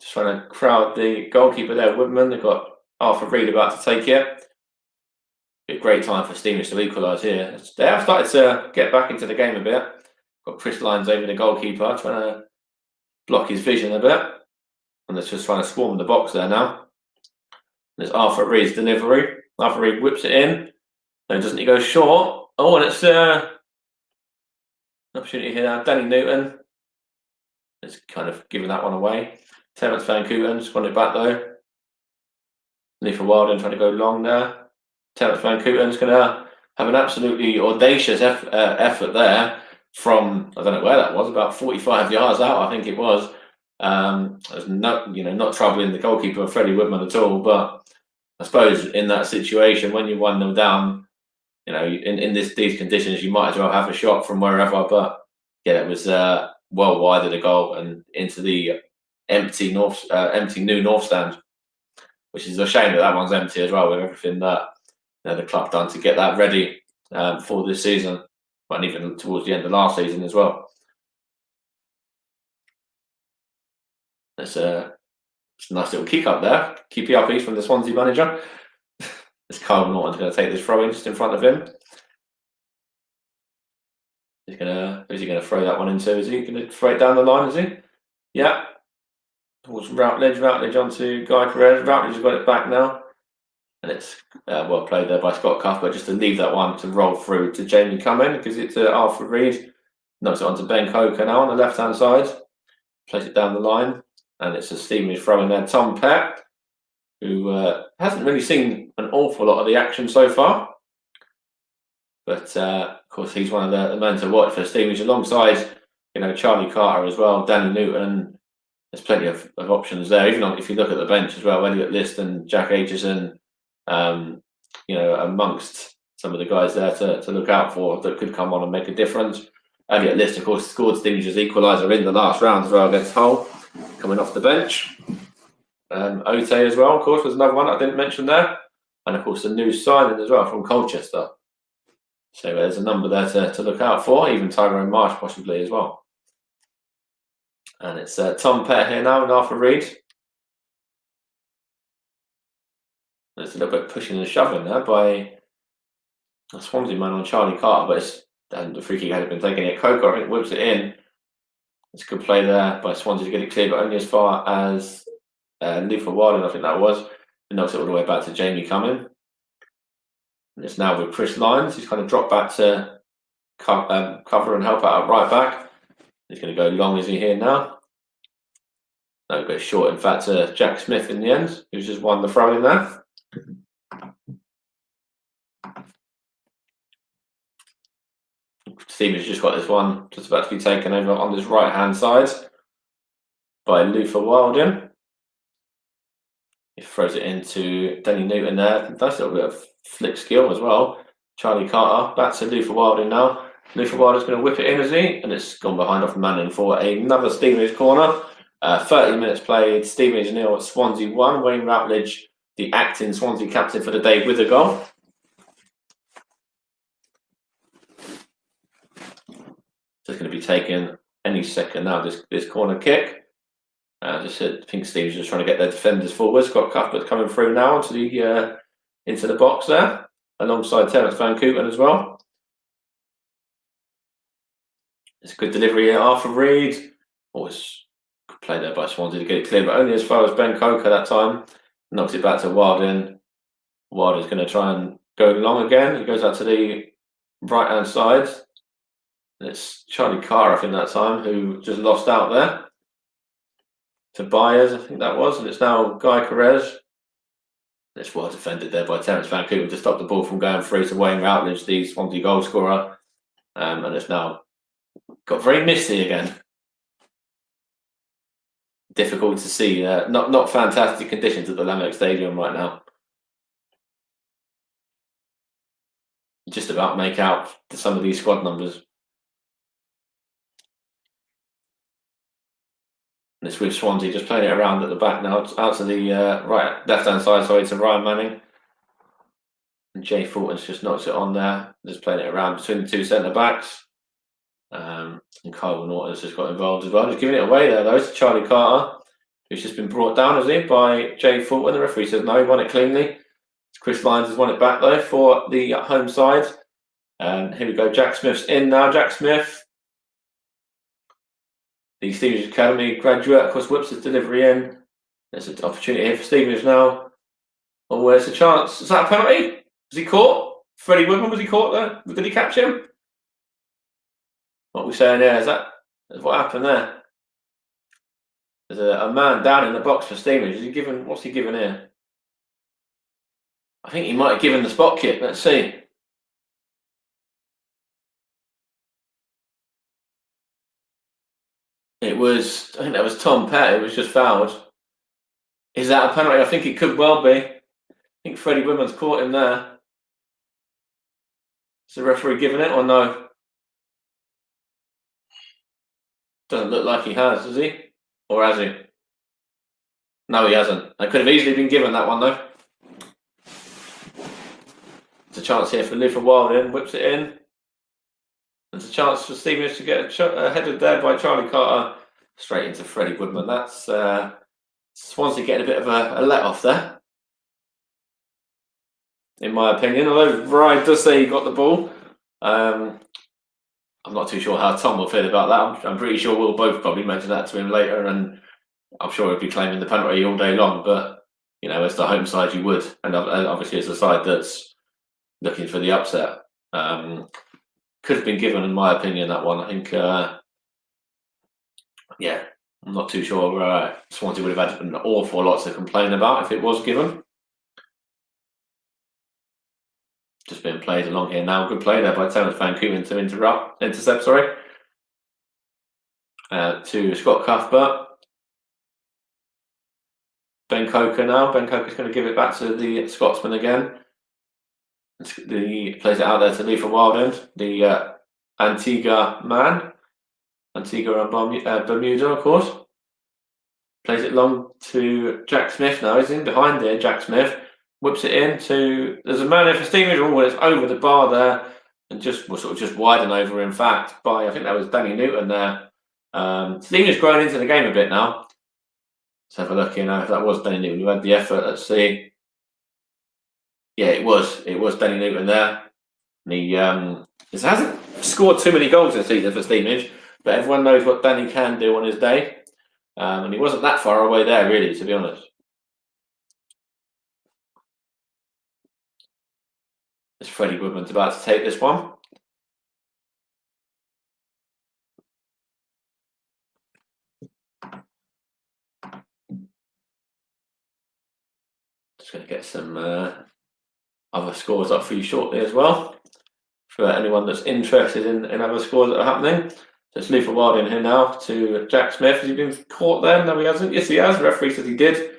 Just trying to crowd the goalkeeper there, Woodman. They've got Arthur Reed about to take it. Be a great time for Stevenage to equalise here. They have started to get back into the game a bit. Got Chris Lyons over the goalkeeper, trying to block his vision a bit. And they're just trying to swarm the box there now. There's Arthur Reed's delivery. Arthur Reed whips it in. No, doesn't he go short? Oh, and it's an opportunity here now. Danny Newton is kind of giving that one away. Terence Van Cooten's won it back though. Lee for Wilding trying to go long there. Terence Van Cooten's going to have an absolutely audacious effort there from, I don't know where that was, about 45 yards out, I think it was. There's not troubling the goalkeeper, Freddie Woodman, at all. But I suppose in that situation, when you're 1-0 down, in these conditions, you might as well have a shot from wherever. But yeah, it was well wide of the goal and into the empty new north stand, which is a shame that one's empty as well, with everything that the club done to get that ready for this season, and even towards the end of last season as well. It's a nice little kick up there. QPR piece from the Swansea manager. This Kyle Norton's going to take this throw in just in front of him. Who's he going to throw that one into? Is he going to throw it down the line? Is he? Yeah. Towards Routledge. Routledge onto Guy Perez. Routledge has got it back now, and it's well played there by Scott Cuthbert, just to leave that one to roll through to Jamie Cumming, because it's Arthur Reed. Knocks it onto Ben Coker now on the left hand side. Plays it down the line. And it's a Stevenage throw in there. Tom Pett, who hasn't really seen an awful lot of the action so far. But, of course, he's one of the men to watch for Stevenage, alongside, Charlie Carter as well, Danny Newton. There's plenty of options there. Even if you look at the bench as well, Elliot List and Jack Aitchison, amongst some of the guys there to look out for that could come on and make a difference. Elliot List, of course, scored Stevenage's equaliser in the last round as well against Hull, coming off the bench. Ote as well, of course, was another one I didn't mention there. And, of course, the new signing as well from Colchester. So there's a number there to look out for, even Tyrone Marsh possibly as well. And it's Tom Pett here now and Arthur Reed. There's a little bit pushing and shoving there by a Swansea man on Charlie Carter, but the free kick hadn't been taken yet. Coker, I think, whips it in. It's a good play there by Swansea to get it clear, but only as far as Lee for Wilding, I think that was. It knocks it all the way back to Jamie Cumming. And it's now with Chris Lyons. He's kind of dropped back to cover and help out at right back. He's going to go long, is he here now? No, it goes short, in fact, to Jack Smith in the end, who's just won the throw in there. Stevenage just got this one just about to be taken over on this right hand side by Lee for Wilding. He throws it into Danny Newton there. Nice little bit of flick skill as well. Charlie Carter back to Lee for Wilding now. Lee for Wilding's going to whip it in, is he? And it's gone behind off Manning for another Stevenage corner. 30 minutes played. Stevenage 0, Swansea 1. Wayne Routledge, the acting Swansea captain for the day, with a goal. Just going to be taken any second now, this corner kick. I think Steve's just trying to get their defenders forward. Scott Cuthbert coming through now into the box there, alongside Terence Van Cooten as well. It's a good delivery here. Arthur Reed. Always good play there by Swansea to get it clear, but only as far as Ben Coker that time. Knocks it back to Wilding. Wilding's going to try and go long again. He goes out to the right-hand side. And it's Charlie Carr, I think, that time, who just lost out there. To Byers, I think that was. And it's now Guy Perez. It's well defended there by Terence Van Cooper to stop the ball from going through to Wayne Routledge, the Swansea goal scorer. And it's now got very misty again. Difficult to see. Not fantastic conditions at the Lamex Stadium right now. Just about make out some of these squad numbers. And it's with Swansea just playing it around at the back now, out to the left-hand side, sorry, to Ryan Manning. And Jay Fulton's just knocks it on there, just playing it around between the two centre-backs. And Kyle Norton's just got involved as well. Just giving it away there, though, to Charlie Carter, who's just been brought down, has he, by Jay Fulton. The referee says no, he won it cleanly. Chris Lyons has won it back, though, for the home side. And here we go, Jack Smith's in now. Jack Smith, the Stevenage Academy graduate, of course, whips his delivery in. There's an opportunity here for Stevenage now. Oh, where's the chance? Is that a penalty? Was he caught? Freddie Woodman, was he caught there? Did he catch him? What are we saying there? Is what happened there? There's a man down in the box for Stevenage. Is he given? What's he given here? I think he might have given the spot kick. Let's see. I think that was Tom Pett. It was just fouled. Is that a penalty? I think it could well be. I think Freddie Woodman's caught him there. Is the referee giving it or no? Doesn't look like he has, does he? Or has he? No, he hasn't. I could have easily been given that one, though. There's a chance here for Lufa Wilding. Whips it in. There's a chance for Stevenage to get headed there by Charlie Carter. Straight into Freddie Woodman. That's Swansea getting a bit of a let-off there, in my opinion. Although Ryan does say he got the ball. I'm not too sure how Tom will feel about that. I'm pretty sure we'll both probably mention that to him later, and I'm sure he'll be claiming the penalty all day long. But, you know, as the home side, you would. And obviously as the side that's looking for the upset. Could have been given, in my opinion, that one. I think, yeah, I'm not too sure Swansea would have had an awful lot to complain about if it was given. Just being played along here now. Good play there by Terence Van Cooper to intercept, to Scott Cuthbert. Ben Coker now. Ben Coker's going to give it back to the Scotsman again. He plays it out there to Lufa Wilding, the Antigua man. Antigua and Bermuda, of course. Plays it long to Jack Smith now. He's in behind there, Jack Smith. Whips it in to... There's a man there for Stevenage. Oh, it's over the bar there. And just widen over, in fact, by... I think that was Danny Newton there. Stevenage growing into the game a bit now. Let's have a look here now if that was Danny Newton who had the effort. Let's see. Yeah, it was. It was Danny Newton there. And he hasn't scored too many goals this season for Stevenage, but everyone knows what Danny can do on his day. And he wasn't that far away there, really, to be honest. As Freddie Woodman's about to take this one. Just going to get some other scores up for you shortly as well, for anyone that's interested in other scores that are happening. So it's Lufa Wilding here now to Jack Smith. Has he been caught there? No, he hasn't. Yes, he has. The referee says he did.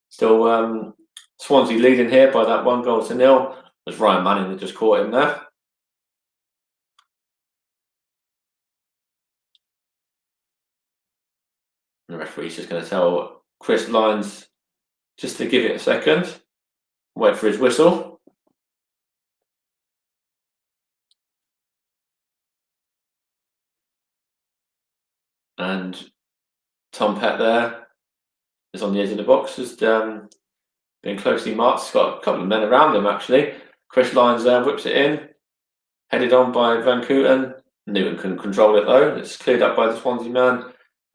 Still Swansea leading here by that 1-0. It was Ryan Manning that just caught him there. And the referee's just going to tell Chris Lyons just to give it a second. Wait for his whistle. And Tom Pett there is on the edge of the box, has been closely marked. He's got a couple of men around him, actually. Chris Lyons there whips it in, headed on by Van Cooten. Newton couldn't control it though. It's cleared up by the Swansea man.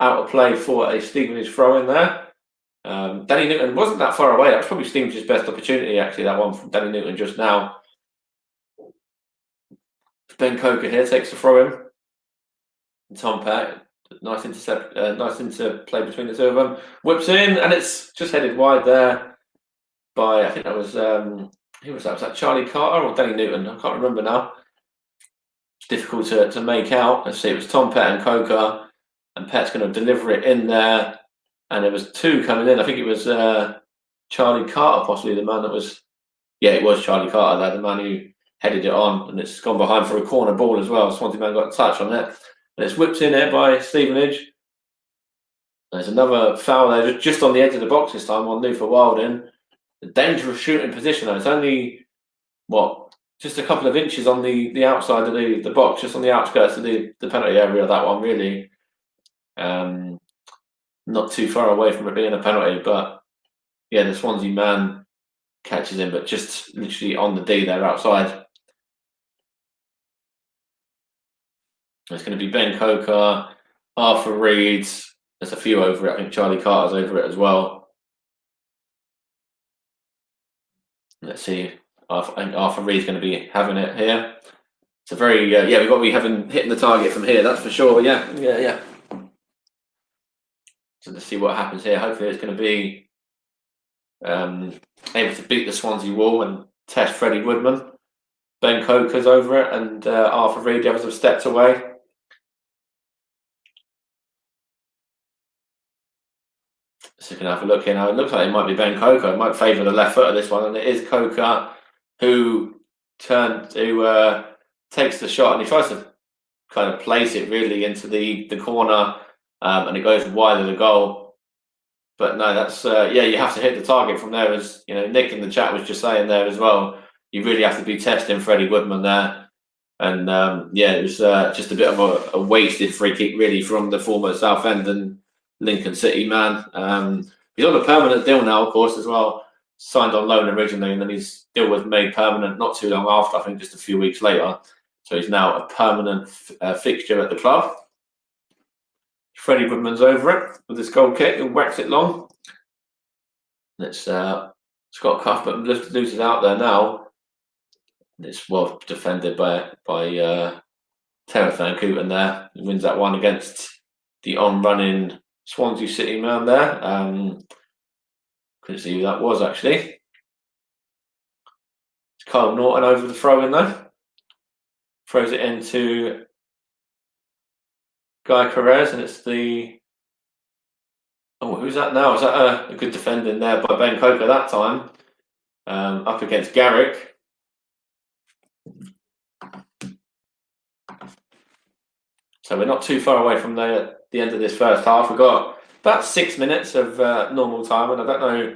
Out of play for a Stevenage throw in there. Danny Newton wasn't that far away. That was probably Stevenage's best opportunity, actually, that one from Danny Newton just now. Ben Coker here takes the throw in. And Tom Pett, nice intercept, nice interplay between the two of them. Whips in, and it's just headed wide there. by, I think that was, who was that? Was that Charlie Carter or Danny Newton? I can't remember now. It's difficult to make out. Let's see, it was Tom Pett and Coker, and Pett's going to deliver it in there. And there was two coming in. I think it was Charlie Carter, possibly the man that was, yeah, it was Charlie Carter there, the man who headed it on, and it's gone behind for a corner ball as well. Swansea man got a touch on it, and it's whipped in there by Stevenage. There's another foul there, just on the edge of the box this time on Luther Wilding. A dangerous shooting position though. It's only, just a couple of inches on the outside of the box, just on the outskirts of the penalty area of that one, really. Not too far away from it being a penalty, but yeah, the Swansea man catches him, but just literally on the D there outside. It's going to be Ben Coker, Arthur Reed. There's a few over it. I think Charlie Carter's over it as well. Let's see. I think Arthur Reed's going to be having it here. It's a very, we've got to be hitting the target from here, that's for sure. Yeah. So let's see what happens here. Hopefully it's going to be able to beat the Swansea wall and test Freddie Woodman. Ben Coker's over it, and Arthur Reed, the others have stepped away. So we can have a look here now. It looks like it might be Ben Coker. It might favour the left foot of this one, and it is Coker who takes the shot, and he tries to kind of place it really into the corner, and it goes wide of the goal. But no, that's you have to hit the target from there, as you know, Nick in the chat was just saying there as well. You really have to be testing Freddie Woodman there, and it was just a bit of a wasted free kick really from the former Southend and Lincoln City man. He's on a permanent deal now, of course, as well. Signed on loan originally, and then his deal was made permanent not too long after, I think just a few weeks later. So he's now a permanent fixture at the club. Freddie Woodman's over it with his goal kick and whacks it long. It's Scott Cuthbert loses out there now. It's well defended by Terence Van Kooten there. He wins that one against the on-running Swansea City man there. Couldn't see who that was actually. It's Kyle Norton over the throw-in though. Throws it into Guy Carrez, and it's who's that now? Is that a good defending there by Ben Coker that time? Up against Garrick. So we're not too far away from the end of this first half. We've got about 6 minutes of normal time, and I don't know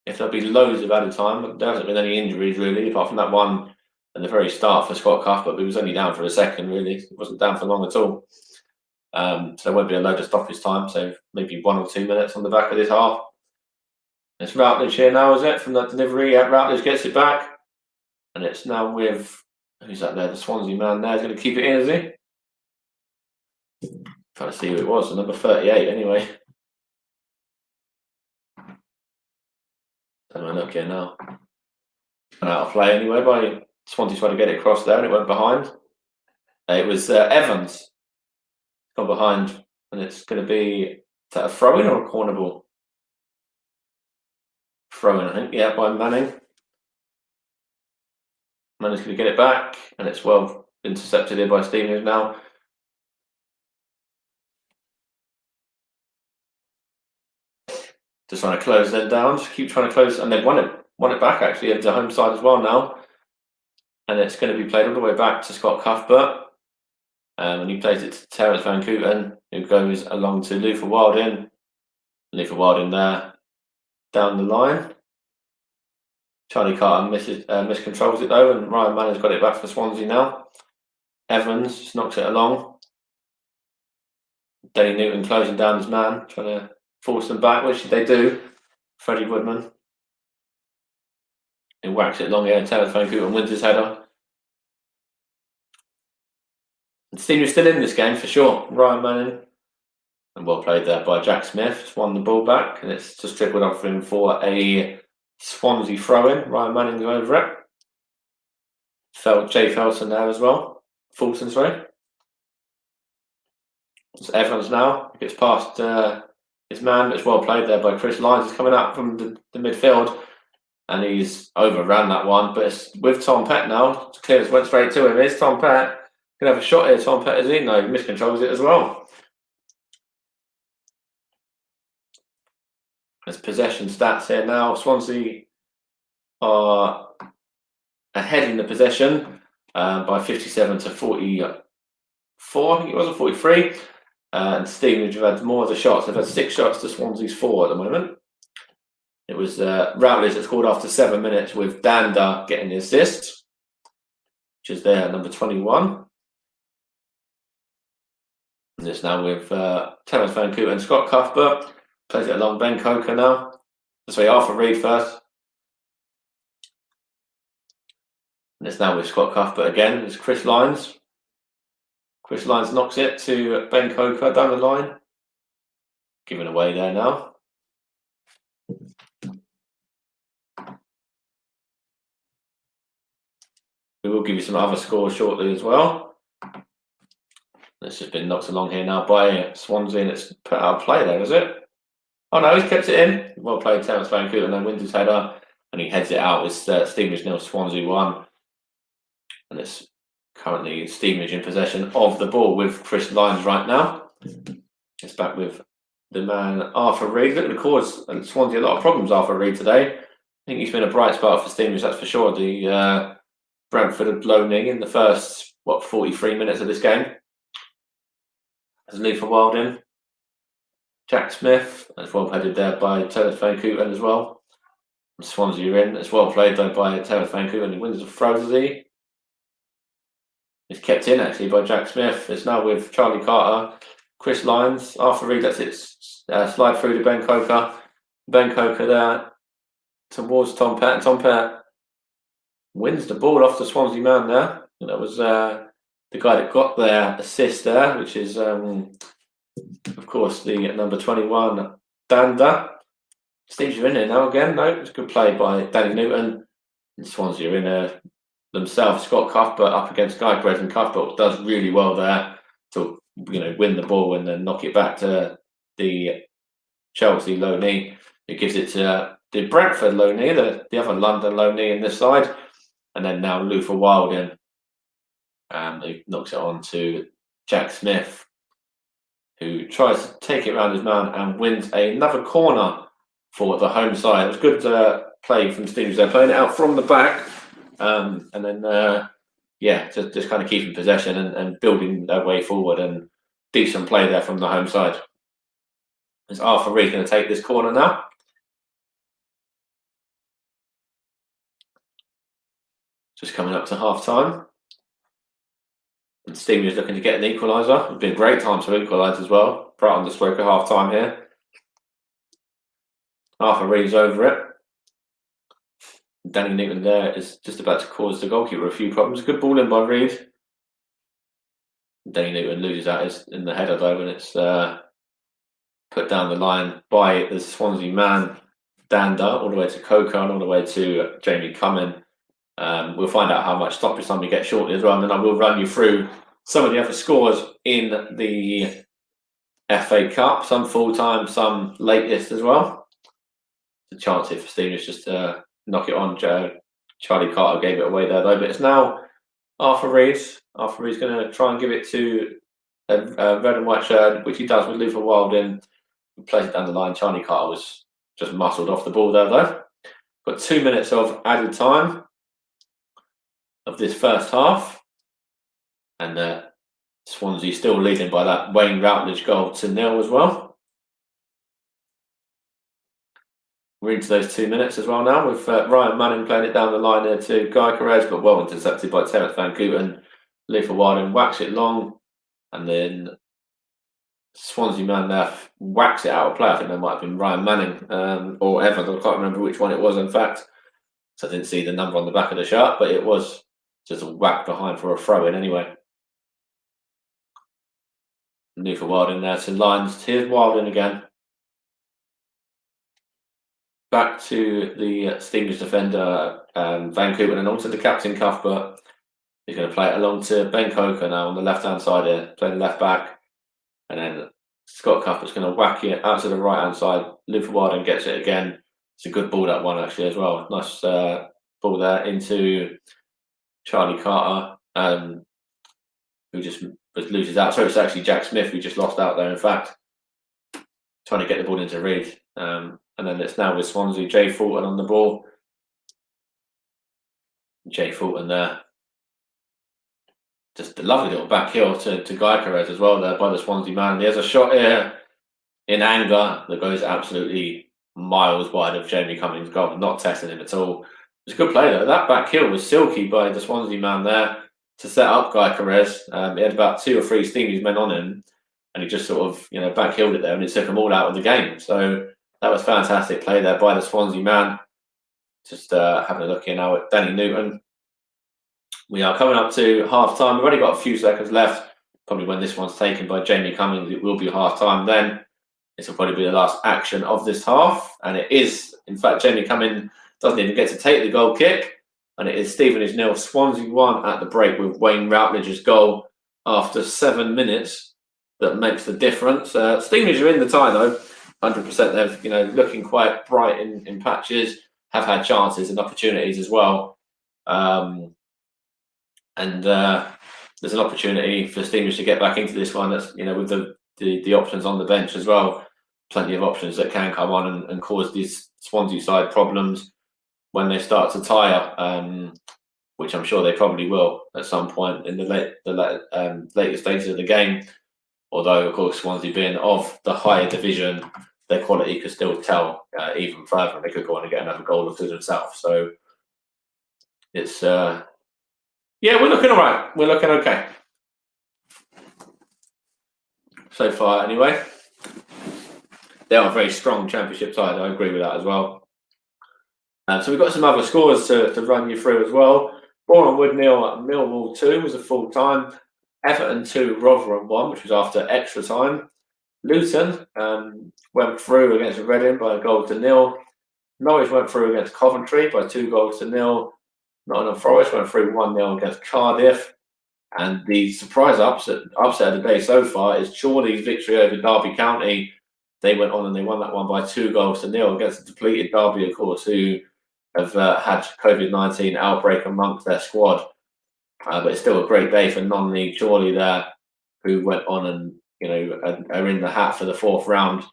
if there'll be loads of added time. There hasn't been any injuries really, apart from that one at the very start for Scott Cuthbert, but he was only down for a second really. He wasn't down for long at all. So there won't be a load of stoppage time, so maybe 1 or 2 minutes on the back of this half. It's Routledge here now, is it? From that delivery, Routledge gets it back. And it's now with, who's that there? The Swansea man there. He's going to keep it in, is he? Trying to see who it was, number 38 anyway. Don't know, look here now. And out of play anyway by Swansea trying to get it across there, and it went behind. It was Evans. Gone behind, and it's going to be, is that a throw-in or a corner ball? Throw-in, I think, yeah, by Manning. Manning's going to get it back, and it's well intercepted here by Stevenage now. Just trying to close them down, just keep trying to close, and they've won it back actually into home side as well now. And it's going to be played all the way back to Scott Cuthbert. And he plays it to Terence Van Kooten, who goes along to Luther Wilding. Luther Wilding there, down the line. Charlie Carter miscontrols it though, and Ryan Manning's got it back for Swansea now. Evans just knocks it along. Danny Newton closing down his man, trying to force them back, which they do. Freddie Woodman. He whacks it long here, and Terence Van Kooten wins his header. The team is still in this game for sure. Ryan Manning, and well played there by Jack Smith. Just won the ball back, and it's just trickled off him for a Swansea throw-in. Ryan Manning's over it. Jay Felton there as well. Fulton, sorry. It's Evans now. Gets past his man, but it's well played there by Chris Lyons. He's coming out from the midfield. and he's overran that one. But it's with Tom Pett now. Clearance went straight to him. Here's Tom Pett. Can have a shot here. Tom Pett is in. No, he miscontrols it as well. There's possession stats here now. Swansea are ahead in the possession by 57 to 44. I think it was, or 43. And Stevenage have had more of the shots. They've had 6 shots to Swansea's 4 at the moment. It was Routledge that scored after 7 minutes, with Danda getting the assist, which is there, number 21. And it's now with Terence Van Cooten and Scott Cuthbert. Plays it along Ben Coker now. Sorry, Arthur Reed first. And it's now with Scott Cuthbert again. It's Chris Lyons. Chris Lyons knocks it to Ben Coker down the line. Given away there now. We will give you some other scores shortly as well. It's just been knocked along here now by Swansea, and it's put out of play there, is it? Oh no, he's kept it in. Well played, Terence Van Cooten, and then wins his header, and he heads it out. It's Stevenage 0, Swansea 1. And it's currently Stevenage in possession of the ball with Chris Lyons right now. It's back with the man Arthur Reed. Looking to cause Swansea a lot of problems, Arthur Reed, today. I think he's been a bright spot for Stevenage, that's for sure. The Brentford have blown in the first, 43 minutes of this game. There's Lee for Wilding. Jack Smith, that's well headed there by Terence Van Cooten as well. And Swansea are in. It's well played though by Terence Van Cooten. He wins the throw, does he? It's kept in actually by Jack Smith. It's now with Charlie Carter, Chris Lyons, Arthur Reed lets it slide through to Ben Coker. Ben Coker there towards Tom Pett. Tom Pett wins the ball off the Swansea man there. And that was the guy that got their assist there, which is, of course, the number 21, Danda. Steve's in there now again. No, it's a good play by Danny Newton. And Swansea are in there themselves. Scott Cuthbert up against Guy Perez, and Cuthbert does really well there to win the ball and then knock it back to the Chelsea low knee. It gives it to the Brentford low knee, the other London low knee in this side, and then now Luther Wilding. He knocks it on to Jack Smith, who tries to take it around his man and wins another corner for the home side. It was good play from Stevenage. They're playing it out from the back, and then just kind of keeping possession and building their way forward, and decent play there from the home side. Is Arthur Reed going to take this corner now? Just coming up to half time. And Stevenage looking to get an equaliser. It'd be a great time to equalise as well. Right on the stroke of half time here. Arthur Reed's over it. Danny Newton there is just about to cause the goalkeeper a few problems. Good ball in by Reed. Danny Newton loses that in the header though, and it's put down the line by the Swansea man, Danda, all the way to Coker and all the way to Jamie Cumming. We'll find out how much stoppage time we get shortly as well, and then I will run you through some of the other scores in the FA Cup, some full-time, some latest as well. It's a chance here for Stevenage just to knock it on. Charlie Carter gave it away there though, but it's now Arthur Reed. Arthur Reed's going to try and give it to a red and white shirt, which he does with Luther Wilding. He plays it down the line. Charlie Carter was just muscled off the ball there though. Got 2 minutes of added time of this first half, and Swansea still leading by that Wayne Routledge goal to 0 as well. We're into those 2 minutes as well now, with Ryan Manning playing it down the line there to Guy Perez, but well intercepted by Terence Van Cooten. Luther Wilding whacks it long, and then Swansea man there whacks it out of play. I think that might have been Ryan Manning or Evans. I can't remember which one it was in fact, so I didn't see the number on the back of the shirt, but it was just a whack behind for a throw in anyway. Luther Wilding there to Lyons. Here's Wilding again. Back to the Stevenage defender, Van Cooten, and on to the captain, Cuthbert. He's going to play it along to Ben Coker now on the left-hand side here, playing left back. And then Scott Cuthbert's going to whack it out to the right-hand side. Luther Wilding gets it again. it's a good ball, that one, actually, as well. Nice ball there into Charlie Carter, who just loses out. So it's actually Jack Smith who just lost out there, in fact, trying to get the ball into Reed. And then it's now with Swansea, Jay Fulton on the ball. Jay Fulton there. Just a lovely little back heel to Gyökeres as well there by the Swansea man. He has a shot here in anger that goes absolutely miles wide of Jamie Cummings' goal, not testing him at all. It was a good play though. That back heel was silky by the Swansea man there to set up Gyökeres. He had about 2 or 3 Stevenage men on him, and he just sort of back heeled it there, and it took them all out of the game. So that was fantastic play there by the Swansea man. Just having a look here now at Danny Newton. We are coming up to half time. We've only got a few seconds left. Probably when this one's taken by Jamie Cummings, it will be half time then. This will probably be the last action of this half. And it is, in fact, Jamie Cummings doesn't even get to take the goal kick. And it is Stevenage 0, Swansea 1 at the break, with Wayne Routledge's goal after 7 minutes that makes the difference. Stevenage are in the tie though, 100%. They're looking quite bright in patches, have had chances and opportunities as well. And there's an opportunity for Stevenage to get back into this one. That's with the options on the bench as well. Plenty of options that can come on and cause these Swansea side problems when they start to tire, which I'm sure they probably will at some point in the later stages of the game. Although, of course, Swansea being of the higher division, their quality could still tell even further. They could go on and get another goal or two themselves. So it's we're looking all right. We're looking okay so far, anyway. They are a very strong Championship side. I agree with that as well. So we've got some other scores to run you through as well. Boreham Wood 0, Millwall 2 was a full time. Everton 2, Rotherham 1, which was after extra time. Luton went through against Reading by 1-0. Norwich went through against Coventry by 2-0. Nottingham Forest went through 1-0 against Cardiff. And the surprise upset of the day so far is Chorley's victory over Derby County. They went on and they won that one by 2-0 against the depleted Derby, of course, who have had COVID-19 outbreak amongst their squad. But it's still a great day for non-league Chorley there, who went on and are in the hat for the 4th round,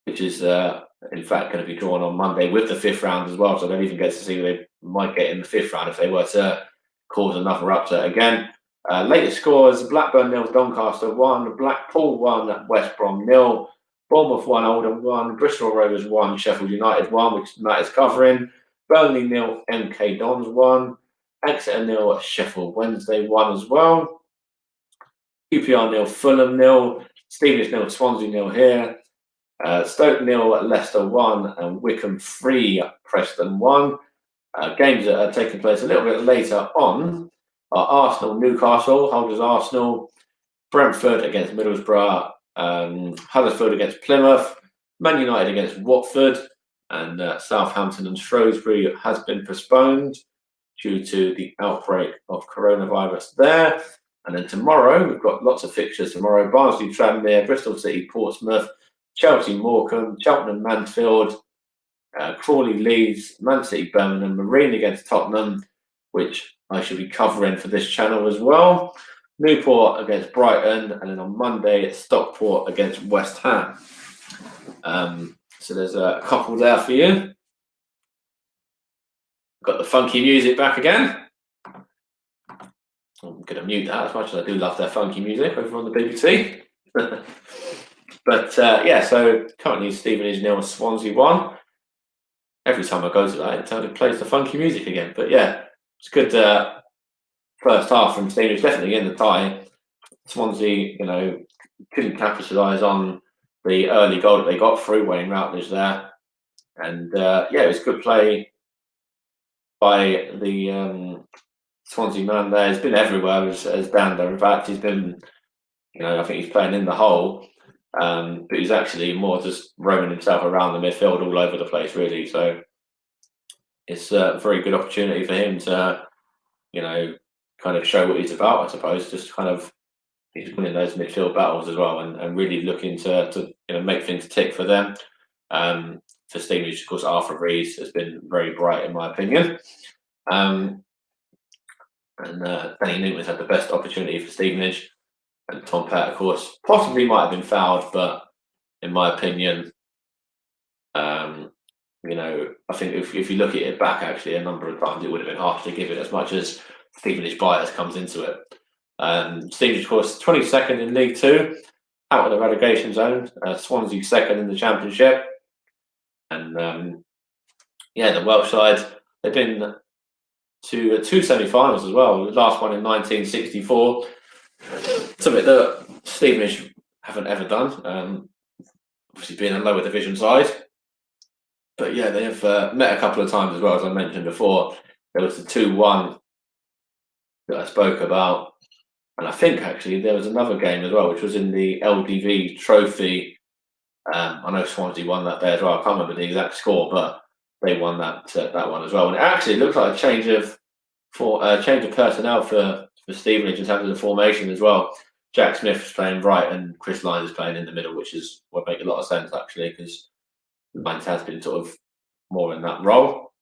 which is in fact going to be drawn on Monday with the 5th round as well. So I don't even get to see who they might get in the 5th round if they were to cause another upset again. Latest scores: Blackburn 0, Doncaster 1, Blackpool 1, West Brom 0, Bournemouth 1, Oldham 1, Bristol Rovers 1, Sheffield United 1, which Matt is covering, Burnley 0, MK Dons 1, Exeter 0, Sheffield Wednesday 1 as well, QPR 0, Fulham 0, Stevenage 0, Swansea 0 here, Stoke 0, Leicester 1, and Wycombe 3, Preston 1. Games that are taking place a little bit later on are Arsenal, Newcastle, holders Arsenal, Brentford against Middlesbrough, Huddersfield against Plymouth, Man United against Watford, and Southampton and Shrewsbury has been postponed due to the outbreak of coronavirus there. And then tomorrow, we've got lots of fixtures tomorrow. Barnsley, Tranmere, Bristol City, Portsmouth, Chelsea, Morecambe, Cheltenham, Mansfield, Crawley, Leeds, Man City, Birmingham, Marine against Tottenham, which I should be covering for this channel as well. Newport against Brighton, and then on Monday it's Stockport against West Ham. So there's a couple there for you. Got the funky music back again. I'm going to mute that, as much as I do love their funky music over on the BBC. But so currently Stevenage 0, Swansea 1. Every time I go to that, it plays the funky music again. But yeah, it's good first half from Stevenage, definitely in the tie. Swansea, couldn't capitalise on the early goal that they got through Wayne Routledge there. And it was good play by the Swansea man there. He's been everywhere as Dan there. In fact, he's been, I think he's playing in the hole. But he's actually more just roaming himself around the midfield all over the place, really. So it's a very good opportunity for him to, kind of show what he's about, I suppose. Just kind of, he's winning those midfield battles as well, and really looking to make things tick for them. For Stevenage, of course, Arthur Rees has been very bright in my opinion. And Danny Newman's had the best opportunity for Stevenage. And Tom Pett, of course, possibly might have been fouled, but in my opinion, I think if you look at it back, actually, a number of times it would have been harsh to give it as much as Stevenage bias comes into it. Stevenage, of course, 22nd in League Two, out of the relegation zone. Swansea second in the Championship. And the Welsh side, they've been to two semi-finals as well. The last one in 1964, something that Stevenage haven't ever done. Obviously, being a lower division side, but yeah, they have met a couple of times as well, as I mentioned before. There was the 2-1 that I spoke about, and I think actually there was another game as well, which was in the LDV Trophy. I know Swansea won that day as well. I can't remember the exact score, but they won that one as well. And it actually looks like a change of personnel for Stevenage in terms of the formation as well. Jack Smith is playing right, and Chris Lyons is playing in the middle, which would make a lot of sense actually, because Lyons has been sort of more in that role.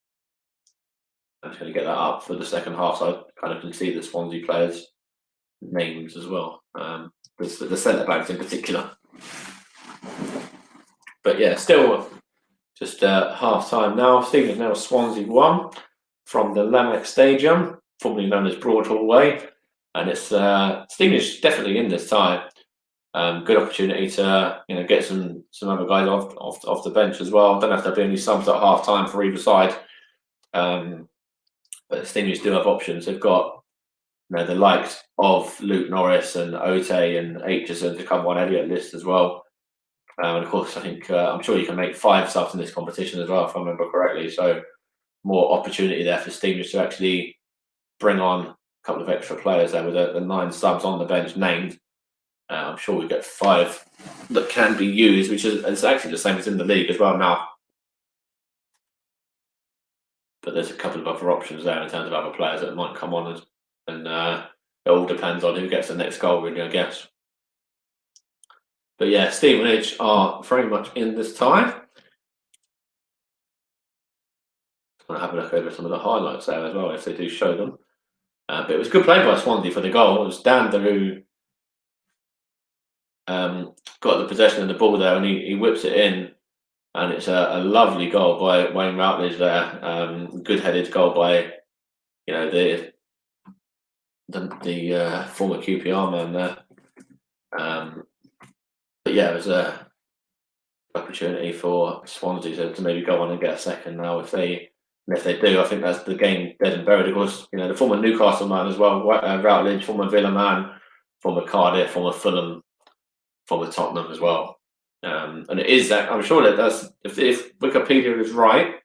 I'm just going to get that up for the second half, so I kind of can see the Swansea players' names as well. The centre backs in particular. But yeah, still just half time now. Stevenage now Swansea 1 from the Lameck Stadium, formerly known as Broadhall Way, and it's Stevenage definitely in this tie. Good opportunity to get some other guys off the bench as well. Don't know if there'll be any subs at half time for either side, but Stevenage do have options. They've got the likes of Luke Norris and Ote and Aitchison to come on Elliott list as well. And of course, I think I'm sure you can make 5 subs in this competition as well, if I remember correctly. So more opportunity there for Stevenage to actually bring on a couple of extra players there with the 9 subs on the bench named. I'm sure we get 5 that can be used, which is actually the same as in the league as well now. But there's a couple of other options there in terms of other players that might come on, and it all depends on who gets the next goal, really, I guess. But yeah, Stevenage are very much in this tie. I'm going to have a look over some of the highlights there as well, if they do show them. But it was good play by Swansea for the goal. It was Dander who got the possession of the ball there, and he whips it in. And it's a lovely goal by Wayne Routledge there. Good headed goal by the former QPR man there. But yeah, it was an opportunity for Swansea to maybe go on and get a second now. If they do, I think that's the game dead and buried. Of course, the former Newcastle man as well, Routledge, former Villa man, former Cardiff, former Fulham, former Tottenham as well. And it is that, I'm sure that that's, if Wikipedia is right,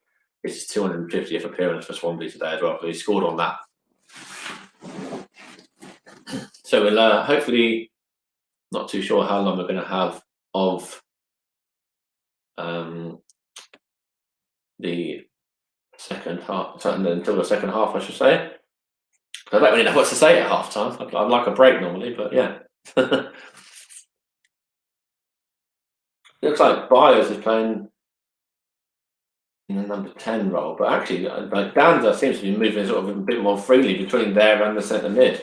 it's his 250th appearance for Swansea today as well. So he scored on that. So we'll hopefully, not too sure how long we're going to have of the second half, until the second half, I should say. I don't really know what to say at half time. I'd like a break normally, but yeah. Looks like Byers is playing in the number 10 role, but actually, like Danza seems to be moving sort of a bit more freely between there and the centre mid.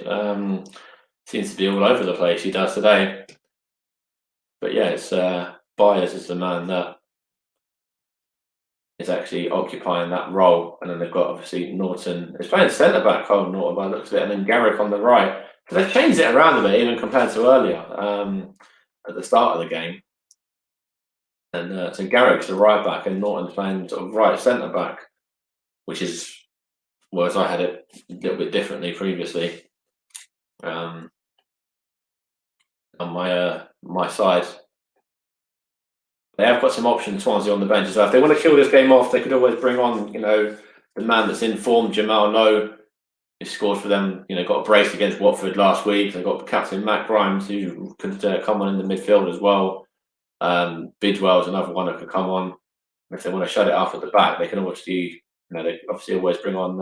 Seems to be all over the place. He does today, but yeah, it's Byers is the man that is actually occupying that role, and then they've got obviously Norton. It's playing centre back, Cole Norton by the looks of it, and then Garrick on the right. So they've changed it around a bit, even compared to earlier at the start of the game. And so Garrick's the right back, and Norton's playing sort of right centre back, which is, whereas I had it a little bit differently previously. On my side, they have got some options. Swansea on the bench as well. If they want to kill this game off, they could always bring on, the man that's in form, Jamal Lowe, who scored for them. Got a brace against Watford last week. They've got Captain Matt Grimes, who could come on in the midfield as well. Bidwell's another one that could come on. If they want to shut it off at the back, they can obviously, they obviously always bring on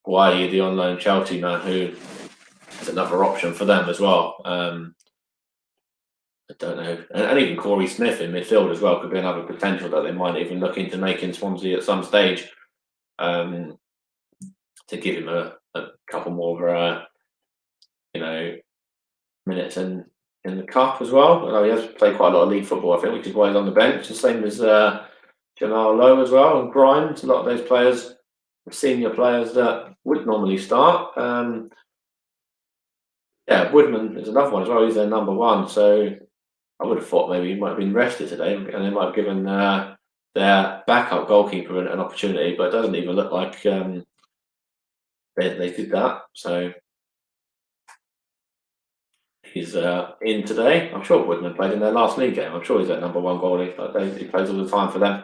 Guayi, the on loan Chelsea man, who is another option for them as well. I don't know. And even Corey Smith in midfield as well could be another potential that they might even look into making Swansea at some stage, to give him a couple more, minutes in the cup as well. Although he has played quite a lot of league football, I think, which is why he's on the bench. The same as Jamal Lowe as well, and Grimes. A lot of those players, senior players that would normally start. Woodman is another one as well. He's their number one, so I would have thought maybe he might have been rested today, and they might have given their backup goalkeeper an opportunity. But it doesn't even look like they did that. So he's in today. I'm sure Woodman played in their last league game. I'm sure he's their number one goalie. He plays all the time for them.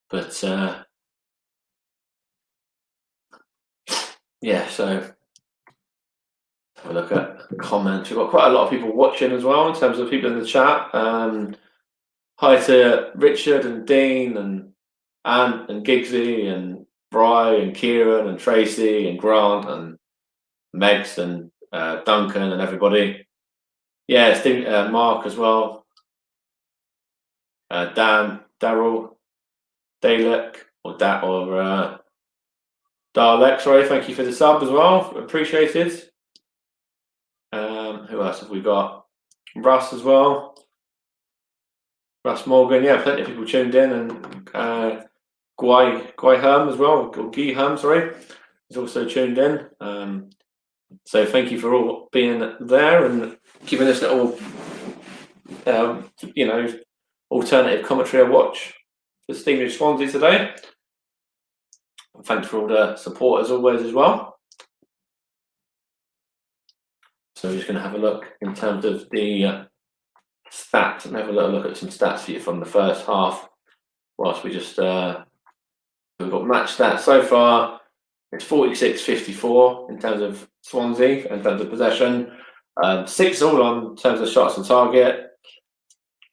But so have a look at comments. We've got quite a lot of people watching as well in terms of people in the chat. Hi to Richard and Dean and Ant and Giggsy and Bry and Kieran and Tracy and Grant and Megs and Duncan and everybody. Yeah, Steve, Mark as well. Dan, Daryl, Dalek or Dalek. Sorry, thank you for the sub as well. Appreciated. Who else have we got? Russ as well. Russ Morgan. Yeah, plenty of people tuned in, and Guy Herm as well, or Guy Herm, sorry, is also tuned in. So thank you for all being there and giving us little, alternative commentary I watch for Stevenage Swansea today. And thanks for all the support as always as well. So we're just going to have a look in terms of the stats and have a little look at some stats for you from the first half. Whilst we just we've got match stats so far. It's 46-54 in terms of Swansea, in terms of possession. 6-all in terms of shots on target.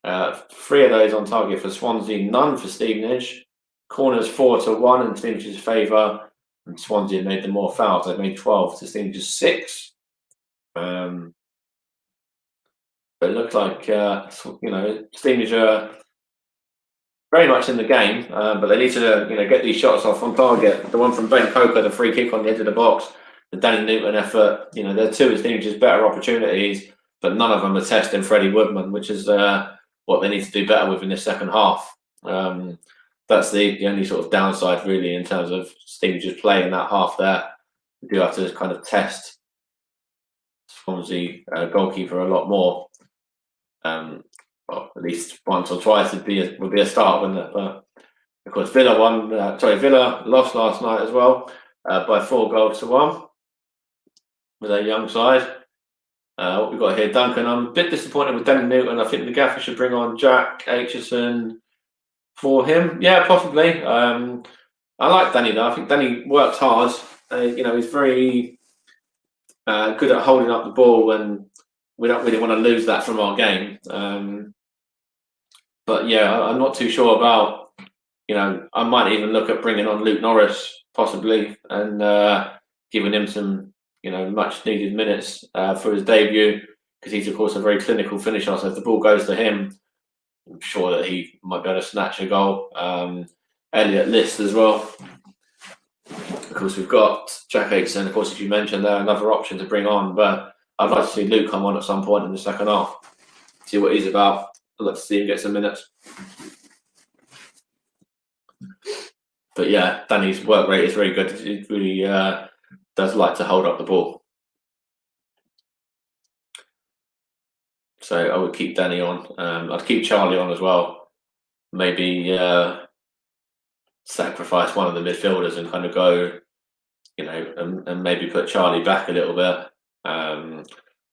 3 of those on target for Swansea, none for Stevenage. Corners 4-1 in Stevenage's favour, and Swansea made the more fouls. They've made 12 to Stevenage's 6. But it looked like Stevenage are very much in the game, but they need to get these shots off on target. The one from Ben Coker, the free kick on the edge of the box, the Danny Newton effort. They're 2 of Stevenage's better opportunities, but none of them are testing Freddie Woodman, which is what they need to do better with in the second half. That's the only sort of downside really in terms of Stevenage's play in that half there. We do have to kind of test Swansea goalkeeper a lot more. Well, at least once or twice would be a start, wouldn't it? But of course, Villa lost last night as well by 4-1 with their young side. What we've got here, Duncan. I'm a bit disappointed with Danny Newton. I think the gaffer should bring on Jack Aitchison for him. Yeah, possibly. I like Danny though. I think Danny works hard. He's very good at holding up the ball, and we don't really want to lose that from our game. But yeah, I'm not too sure about. I might even look at bringing on Luke Norris possibly and giving him some much needed minutes for his debut, because he's of course a very clinical finisher. So if the ball goes to him, I'm sure that he might be able to snatch a goal. Elliot List as well. Of course, we've got Jack Aitchison, of course, as you mentioned, there another option to bring on, but I'd like to see Luke come on at some point in the second half, see what he's about. I'd like to see him get some minutes. But yeah, Danny's work rate is very good. He really does like to hold up the ball. So I would keep Danny on. I'd keep Charlie on as well. Maybe sacrifice one of the midfielders and kind of go, and maybe put Charlie back a little bit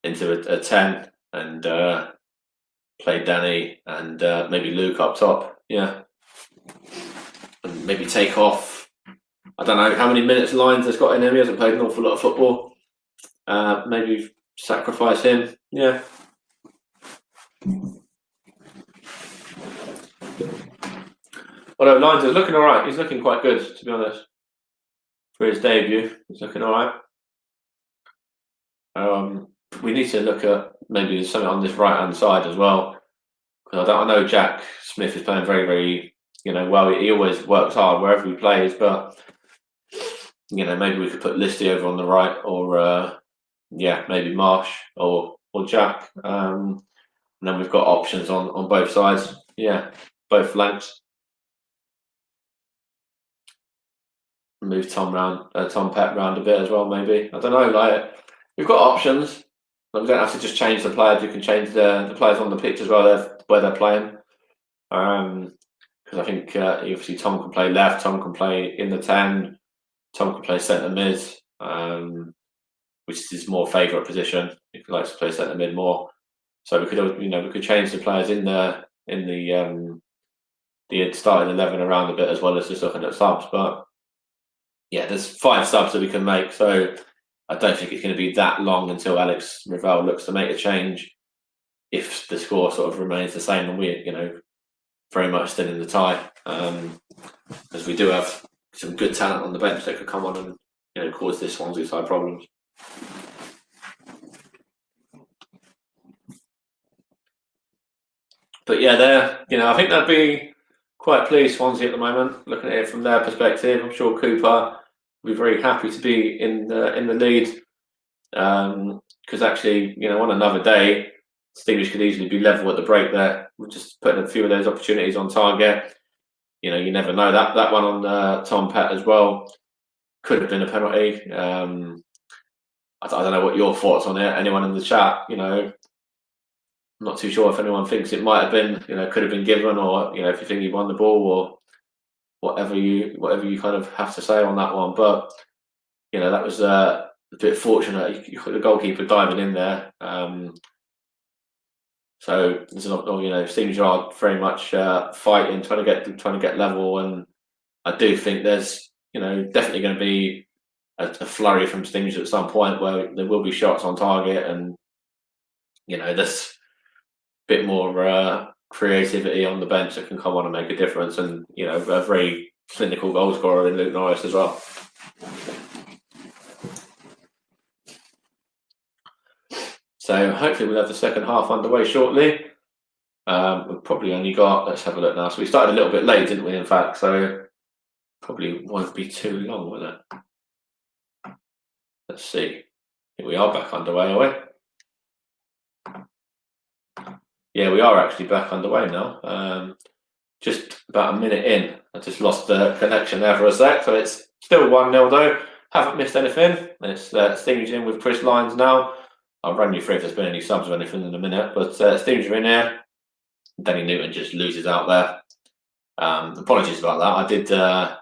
into a 10 and play Danny and maybe Luke up top. Yeah. And maybe take off. I don't know how many minutes Lyons has got in him. He hasn't played an awful lot of football. Maybe sacrifice him. Yeah. Although Lyons is looking all right. He's looking quite good, to be honest. For his debut, he's looking all right. we need to look at maybe something on this right hand side as well. Because I know Jack Smith is playing very, very, well. He always works hard wherever he plays, but maybe we could put Listy over on the right, or maybe Marsh or Jack. And then we've got options on both sides. Yeah, both flanks. Move Tom Pett round a bit as well, maybe. I don't know. Like, we've got options. But we don't have to just change the players. We can change the players on the pitch as well, where they're playing. Because I think obviously Tom can play left. Tom can play in the 10. Tom can play centre mid, which is his more favourite position. He likes to play centre mid more. So we could change the players in the starting 11 around a bit, as well as just looking at subs. But yeah, there's 5 subs that we can make, so I don't think it's going to be that long until Alex Revell looks to make a change. If the score sort of remains the same, and we're very much still in the tie, because we do have some good talent on the bench that could come on and cause this Swansea side problems. But yeah, I think they'd be quite pleased, Swansea, at the moment, looking at it from their perspective. I'm sure Cooper will be very happy to be in the lead, because actually, on another day, Stevenage could easily be level at the break there. We're just putting a few of those opportunities on target. You never know. That one on Tom Pett as well could have been a penalty. I don't know what your thoughts on it. Anyone in the chat, I'm not too sure if anyone thinks it might have been, could have been given, or if you think he won the ball, or whatever you kind of have to say on that one. But that was a bit fortunate. The goalkeeper diving in there. So there's Stevenage are very much fighting, trying to get level, and I do think there's definitely going to be a flurry from Stevenage at some point where there will be shots on target, and there's a bit more creativity on the bench that can come on and make a difference, and a very clinical goal scorer in Luke Norris as well. So hopefully we'll have the second half underway shortly. We've probably only got, let's have a look now. So we started a little bit late, didn't we, in fact? So probably won't be too long, will it? Let's see. I think we are back underway, are we? Yeah, we are actually back underway now. Just about a minute in. I just lost the connection there for a sec. So it's still 1-0 though. Haven't missed anything. It's Stevenage in with Chris Lyons now. I'll run you through if there's been any subs or anything in a minute. But Stevenage are in here. Danny Newton just loses out there. Apologies about that. I did have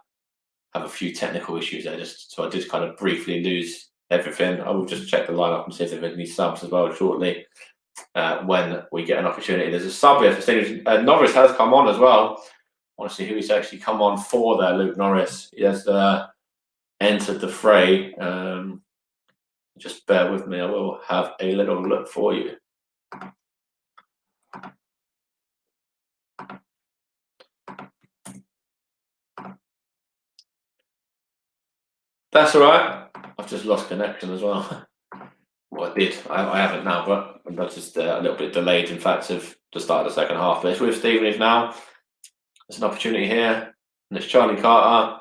a few technical issues there, so I did kind of briefly lose everything. I will just check the lineup and see if there are any subs as well shortly when we get an opportunity. There's a sub here for Stevenage. Norris has come on as well. I want to see who he's actually come on for there, Luke Norris. He has entered the fray. Just bear with me. I will have a little look for you. That's all right. I've just lost connection as well. Well, I did. I haven't now, but that's just a little bit delayed, in fact, of the start of the second half. But it's with Stevenage now. There's an opportunity here, and it's Charlie Carter.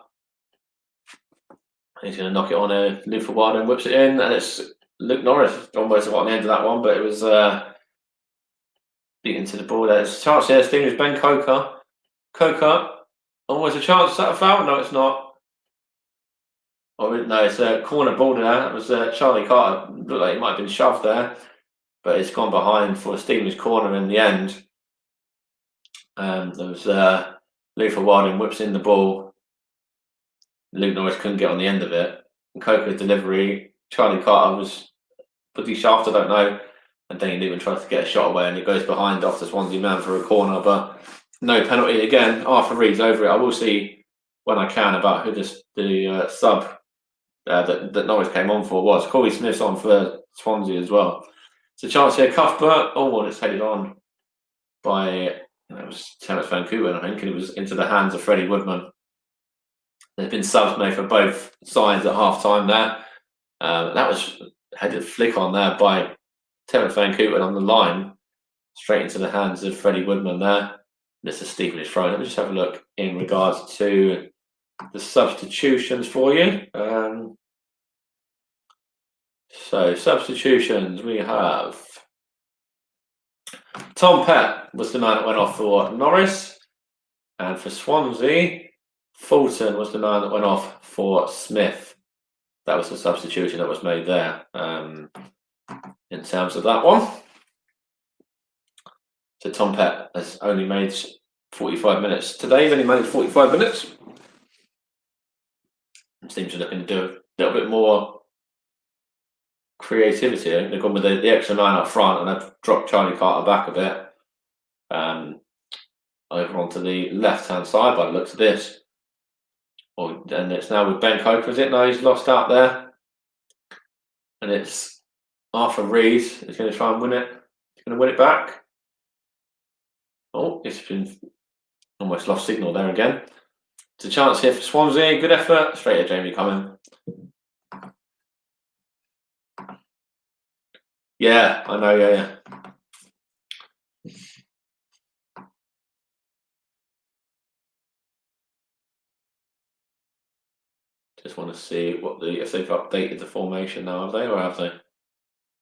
He's going to knock it on a Luther Wilder and whips it in, and it's Luke Norris. Almost got on the end of that one, but it was beaten to the ball. There's a chance here. Stevenage, Ben Coker. Coker, almost a chance. Is that a foul? No, it's not. Oh, no, it's a corner ball there. That was Charlie Carter. Looked like he might have been shoved there, but it's gone behind for Stevenage corner in the end. There was Luther Wilding whips in the ball. Luke Norris couldn't get on the end of it. And Coker's delivery, Charlie Carter was he shaft? I don't know. And Danny Newton tries to get a shot away, and it goes behind off the Swansea man for a corner, but no penalty again. Arthur Reed's over it. I will see when I can about who the sub that Norris came on for was. Corey Smith's on for Swansea as well. It's a chance here. Cuthbert. Oh, and it's headed on by it was Terence Vancouver, I think, and it was into the hands of Freddie Woodman. There's been subs made for both sides at half time there. That was headed flick on there by Terence Van Cooten on the line, straight into the hands of Freddie Woodman there. This is Stevenage throw. Let me just have a look in regards to the substitutions for you. So substitutions, we have Tom Pett was the man that went off for Norris, and for Swansea, Fulton was the man that went off for Smith. That was the substitution that was made there in terms of that one. So Tom Pett has only made 45 minutes today. He's only managed 45 minutes. Seems to looking to do a little bit more creativity. I think they've gone with the extra 9 up front, and they've dropped Charlie Carter back a bit over onto the left-hand side by the looks of this. And it's now with Ben Coker, is it? No, he's lost out there. And it's Arthur Reed is going to try and win it. He's going to win it back. Oh, it's been almost lost signal there again. It's a chance here for Swansea. Good effort. Straight at Jamie Cumming. Yeah, I know. Yeah. Just want to see if they've updated the formation now, have they, or have they?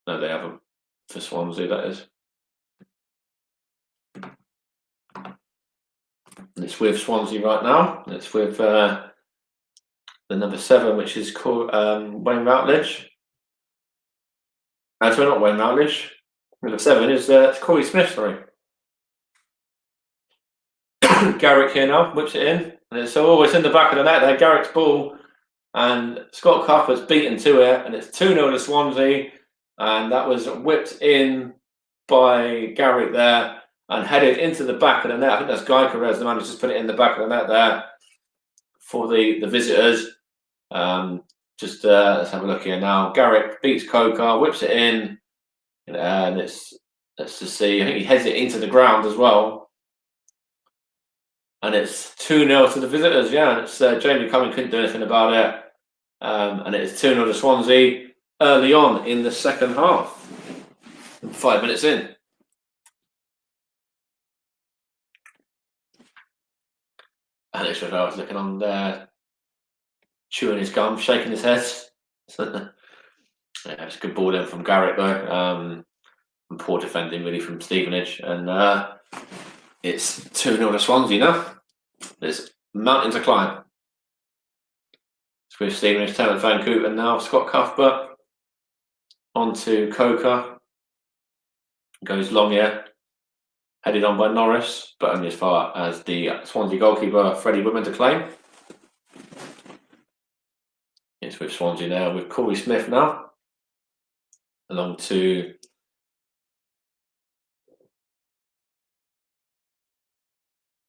No, they haven't. For Swansea, that is. It's with Swansea right now. It's with the number 7, which is called Wayne Routledge. Sorry, not Wayne Routledge. Number 7 is Corey Smith, sorry. Garrick here now, whips it in. And it's always in the back of the net there, Garrick's ball. And Scott Cupper's beaten to it, and it's 2-0 to Swansea. And that was whipped in by Garrick there and headed into the back of the net. I think that's Guy Carrez, the man who's just put it in the back of the net there for the visitors. Let's have a look here now. Garrick beats Coker, whips it in, and let's just see. I think he heads it into the ground as well. And it's 2-0 to the visitors, yeah. And it's Jamie Cumming couldn't do anything about it. And it is 2-0 to Swansea early on in the second half. 5 minutes in. Alex Ravel was looking on there, chewing his gum, shaking his head. Yeah, it's a good ball in from Garrett though. And poor defending really from Stevenage. And it's 2-0 to Swansea now. There's mountain to climb. It's with Stevenage, Terence Van Cooten and now Scott Cuthbert. On to Coker. Goes long here. Headed on by Norris, but only as far as the Swansea goalkeeper, Freddie Woodman, to claim. It's with Swansea now, with Corey Smith now. Along to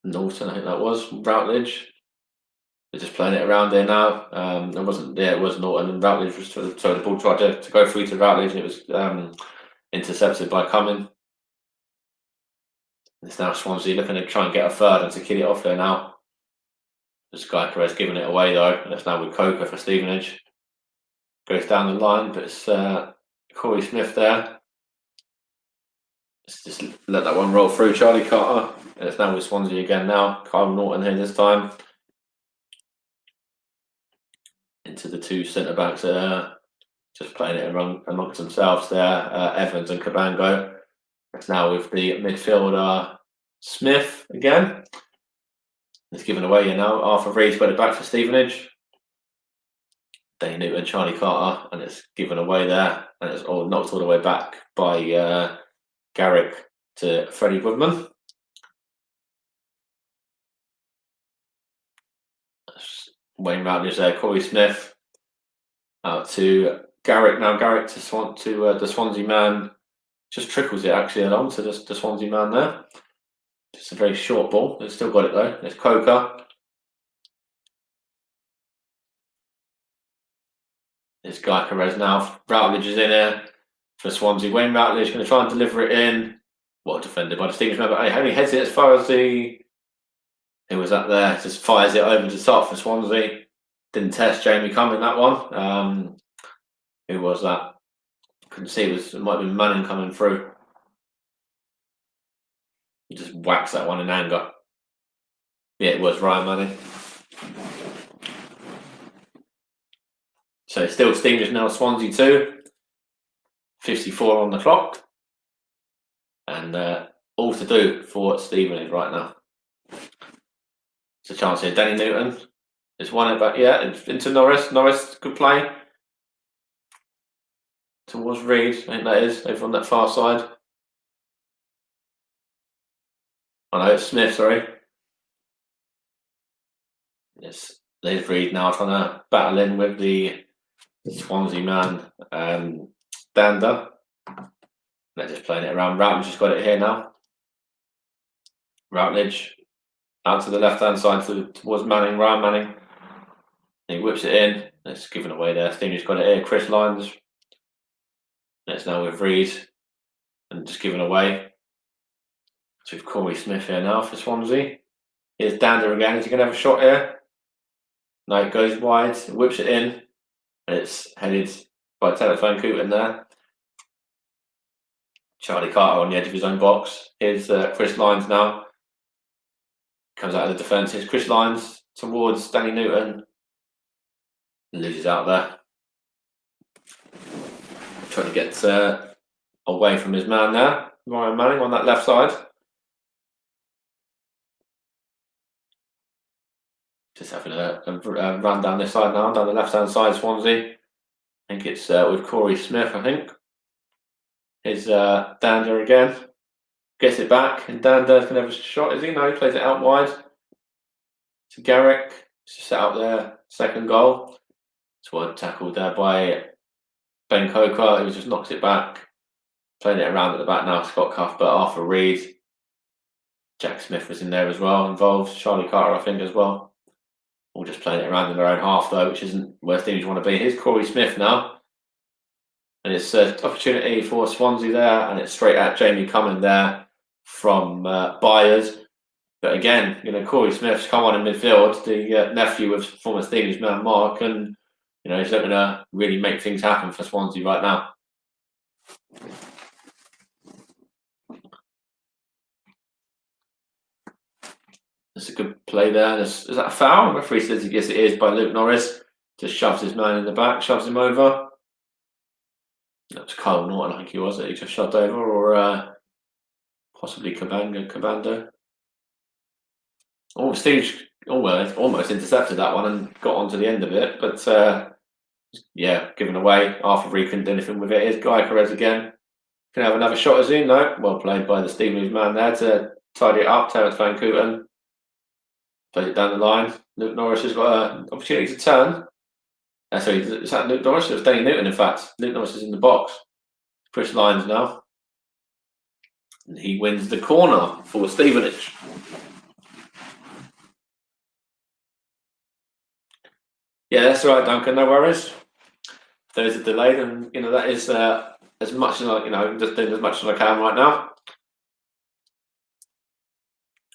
Norton, I think that was, Routledge. They're just playing it around there now. It was Norton, and Routledge was the ball tried to go through to Routledge, and it was intercepted by Cumming. It's now Swansea looking to try and get a third and to kill it off there now. This guy Perez giving it away though, and it's now with Coker for Stevenage. Goes down the line, but it's Corey Smith there. Let's just let that one roll through. Charlie Carter, and it's now with Swansea again now. Kyle Norton here this time. Into the two centre backs there, just playing it amongst themselves there. Evans and Cabango. It's now with the midfielder Smith again. It's given away here now. Arthur Reed's got it back for Stevenage. Dane Newton, Charlie Carter, and it's given away there. And it's all knocked all the way back by Garrick to Freddie Woodman. Wayne Routledge there, Corey Smith. Out to Garrick now. Garrick to the Swansea man. Just trickles it actually along to the Swansea man there. Just a very short ball. They've still got it though. It's Coker. It's Guy Carrez now. Routledge is in there for Swansea. Wayne Routledge going to try and deliver it in. What defended by the Stevenage member. He only heads it as far as who was up there. Just fires it over the top for Swansea. Didn't test Jamie Cumming that one. Who was that? Couldn't see, it might have been Manning coming through. He just whacks that one in anger. Yeah, it was Ryan Manning. So still Stevenage now, Swansea 2. 54 on the clock. And all to do for Stevenage right now. It's a chance here. Danny Newton has won it back. Yeah, into Norris. Norris, good play. Towards Reed, I think that is, over on that far side. Oh no, it's Smith, sorry. Yes, there's Reed now trying to battle in with the Swansea man, Dander. They're just playing it around. Routledge has got it here now. Routledge out to the left-hand side towards Manning, Ryan Manning. He whips it in. It's given away there. Stevenage got it here. Chris Lyons. It's now with Reed and just given away. So we've Corey Smith here now for Swansea. Here's Dander again. Is he going to have a shot here? No, it goes wide. Whips it in. And it's headed by Telephone Cooten there. Charlie Carter on the edge of his own box. Here's Chris Lyons now. Comes out of the defence. Here's Chris Lyons towards Danny Newton. Loses out there. Trying to get away from his man there. Ryan Manning on that left side. Just having a run down this side now, down the left-hand side, Swansea. I think it's with Corey Smith, I think. Here's Dander again. Gets it back, and Dander's going to have a shot, is he? No, he plays it out wide. To Garrick. It's just set out there. Second goal. It's one tackled there by Ben Coker, who just knocks it back. Playing it around at the back now. Scott Cuthbert, Arthur Reed. Jack Smith was in there as well, involved. Charlie Carter, I think, as well. All just playing it around in their own half, though, which isn't where Stevenage want to be. Here's Corey Smith now. And it's an opportunity for Swansea there, and it's straight at Jamie Cumming there from Byers. But again, Corey Smith's come on in midfield, the nephew of former Stevenage man Mark, and he's not going to really make things happen for Swansea right now. That's a good play there. Is that a foul? The referee says yes, it is by Luke Norris. Just shoves his man in the back, shoves him over. That was Kyle Norton, I think he was, that he just shoved over, or possibly Cabando. Oh, Stevenage almost intercepted that one and got onto the end of it, but yeah, given away. Arthur Reed couldn't do anything with it. Here's Guy Perez again. Can have another shot as in? No. Well played by the Stevenage man there to tidy it up. Terence Van Cooten plays it down the line. Luke Norris has got an opportunity to turn. Sorry, is that Luke Norris? It was Danny Newton, in fact. Luke Norris is in the box. Chris Lyons now. And he wins the corner for Stevenage. Yeah, that's all right, Duncan. No worries. If there is a delay, then that is as much as I'm just doing as much as I can right now.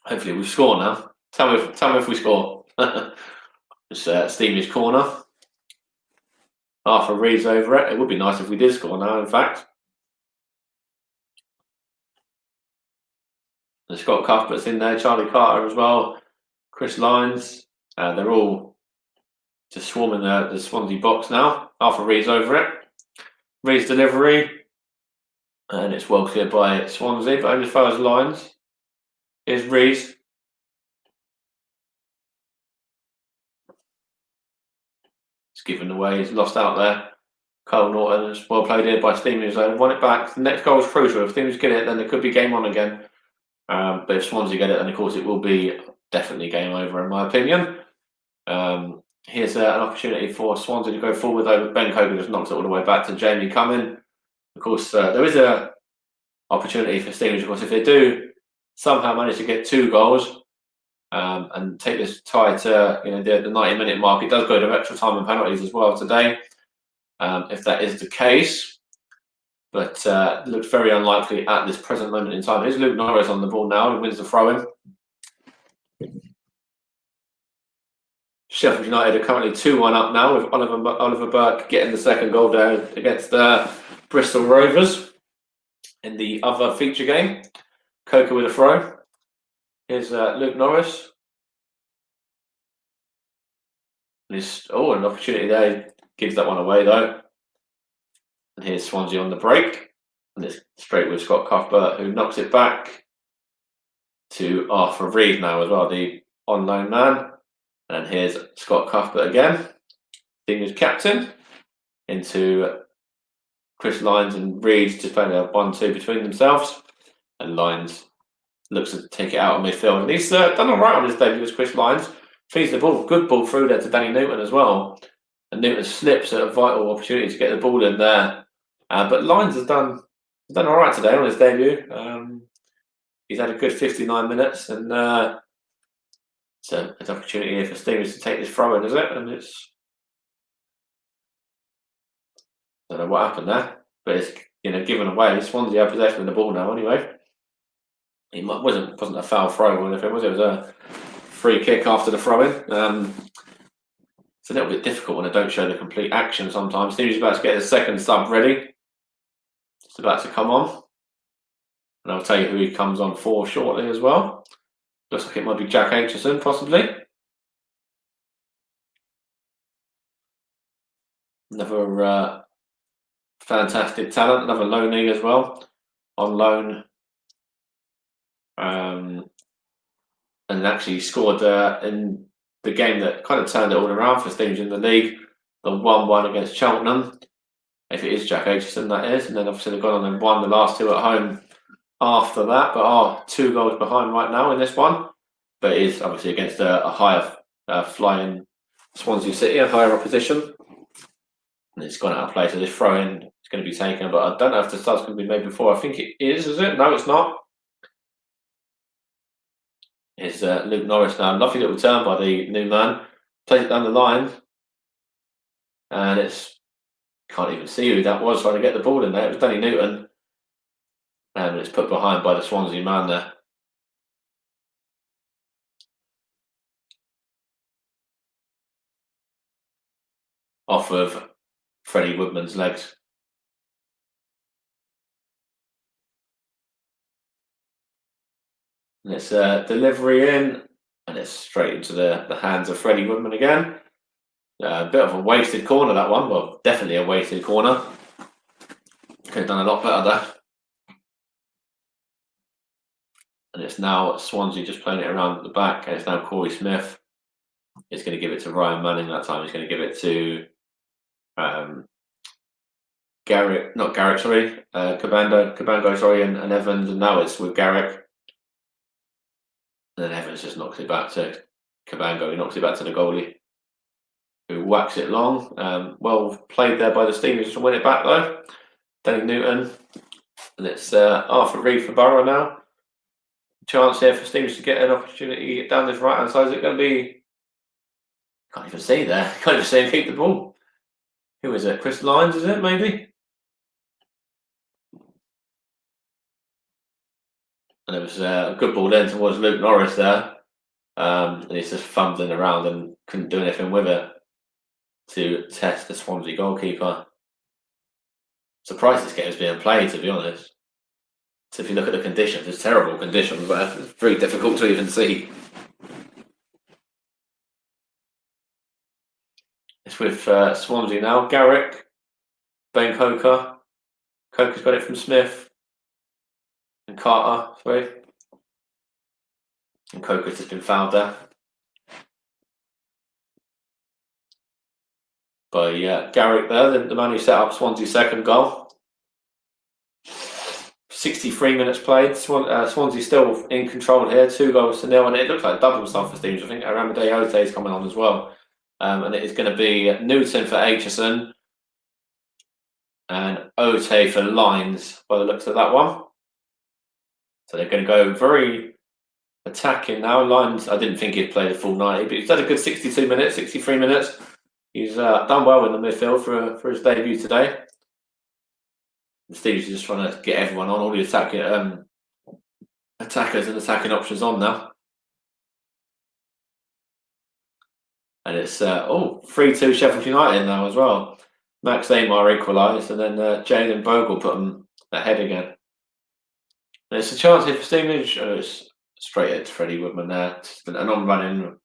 Hopefully, we score now. Tell me if we score. It's Stevenage corner. Arthur Reed's over it. It would be nice if we did score now, in fact. And Scott Cuthbert's in there, Charlie Carter as well, Chris Lyons. They're all just swarming the Swansea box now. Arthur Reed's over it. Reed's delivery. And it's well cleared by Swansea, but only as far as Lyons. Here's Reed. Given away, he's lost out there. Kyle Norton is well played here by Stevenage. They won it back. The next goal is crucial. If Stevenage get it, then it could be game on again. But if Swansea get it, then of course it will be definitely game over, in my opinion. Here's an opportunity for Swansea to go forward, though. Ben Coker just knocks it all the way back to Jamie Cumming. Of course, there is an opportunity for Stevenage. Of course, if they do somehow manage to get 2 goals, and take this tie to the 90-minute mark. It does go to extra time and penalties as well today, if that is the case. But it looks very unlikely at this present moment in time. Here's Luke Norris on the ball now and wins the throw-in. Sheffield United are currently 2-1 up now, with Oliver Burke getting the second goal there against Bristol Rovers in the other feature game. Coker with a throw. Here's Luke Norris. An opportunity there. Gives that one away though. And here's Swansea on the break. And it's straight with Scott Cuthbert, who knocks it back to Arthur Reed now as well, the on loan man. And here's Scott Cuthbert again, being his captain, into Chris Lyons and Reed, just playing a 1-2 between themselves. And Lyons looks to take it out of midfield. And he's done all right on his debut as Chris Lyons. Feeds the ball, good ball through there to Danny Newton as well. And Newton slips at a vital opportunity to get the ball in there. But Lyons has done all right today on his debut. He's had a good 59 minutes, and it's an opportunity here for Stevenage to take this throw in, is it? And it's, I don't know what happened there, but it's given away. Swansea have possession of the ball now anyway. It wasn't a foul throw or anything, was it? It was a free kick after the throw in. It's a little bit difficult when I don't show the complete action sometimes. Stevenage is about to get the second sub ready. It's about to come on. And I'll tell you who he comes on for shortly as well. Looks like it might be Jack Aitchison, possibly. Another fantastic talent, another loanee as well, on loan. And actually scored in the game that kind of turned it all around for Stevenage in the league, the 1-1 against Cheltenham. If it is Jack Aitchison, that is. And then obviously they've gone on and won the last two at home after that, but are 2 goals behind right now in this one. But it is obviously against a higher flying Swansea City, a higher opposition. And it's gone out of play, so this throw in is going to be taken. But I don't know if the sub's going to be made before. I think it is it? No, it's not. It's Luke Norris now. Lovely little turn by the new man. Plays it down the line. And can't even see who that was trying to get the ball in there. It was Danny Newton. And it's put behind by the Swansea man there. Off of Freddie Woodman's legs. And it's delivery in, and it's straight into the hands of Freddie Woodman again. A bit of a wasted corner, that one. Well, definitely a wasted corner. Could have done a lot better there. And it's now Swansea just playing it around at the back, and it's now Corey Smith. He's going to give it to Ryan Manning that time. He's going to give it to Cabango, sorry, and Evans, and now it's with Garrick. And then Evans just knocks it back to Cabango. He knocks it back to the goalie, who whacks it long. Well played there by the Stevenage to win it back though. Danny Newton, and it's Arthur Reed for Borough now. Chance here for Stevenage to get an opportunity down this right hand side. Is it going to be? Can't even see there. Can't even see him keep the ball. Who is it? Chris Lyons, is it maybe? And it was a good ball then towards Luke Norris there. And he's just fumbling around and couldn't do anything with it to test the Swansea goalkeeper. Surprised this game is being played, to be honest. So if you look at the conditions, it's terrible conditions, but it's very difficult to even see. It's with Swansea now. Garrick, Ben Coker. Coker's got it from Smith. And Carter, sorry. And Coker's just been fouled there. By Garrick there, the man who set up Swansea's second goal. 63 minutes played. Swansea still in control here, 2-0, and it looks like double stuff for Stevenage. I think Aramide Ote is coming on as well. And it is going to be Newton for Aitchison and Ote for Lyons by the looks of that one. So they're going to go very attacking now. Lyons, I didn't think he'd play the full 90, but he's had a good 62 minutes, 63 minutes. He's done well in the midfield for his debut today. Steve's just trying to get everyone on, all the attackers and attacking options on now. And it's 3-2 Sheffield United now as well. Max Amar equalised, and then Jalen Bogle put them ahead again. There's a chance here for Stevenage. It's straight at Freddie Woodman there. An on-running.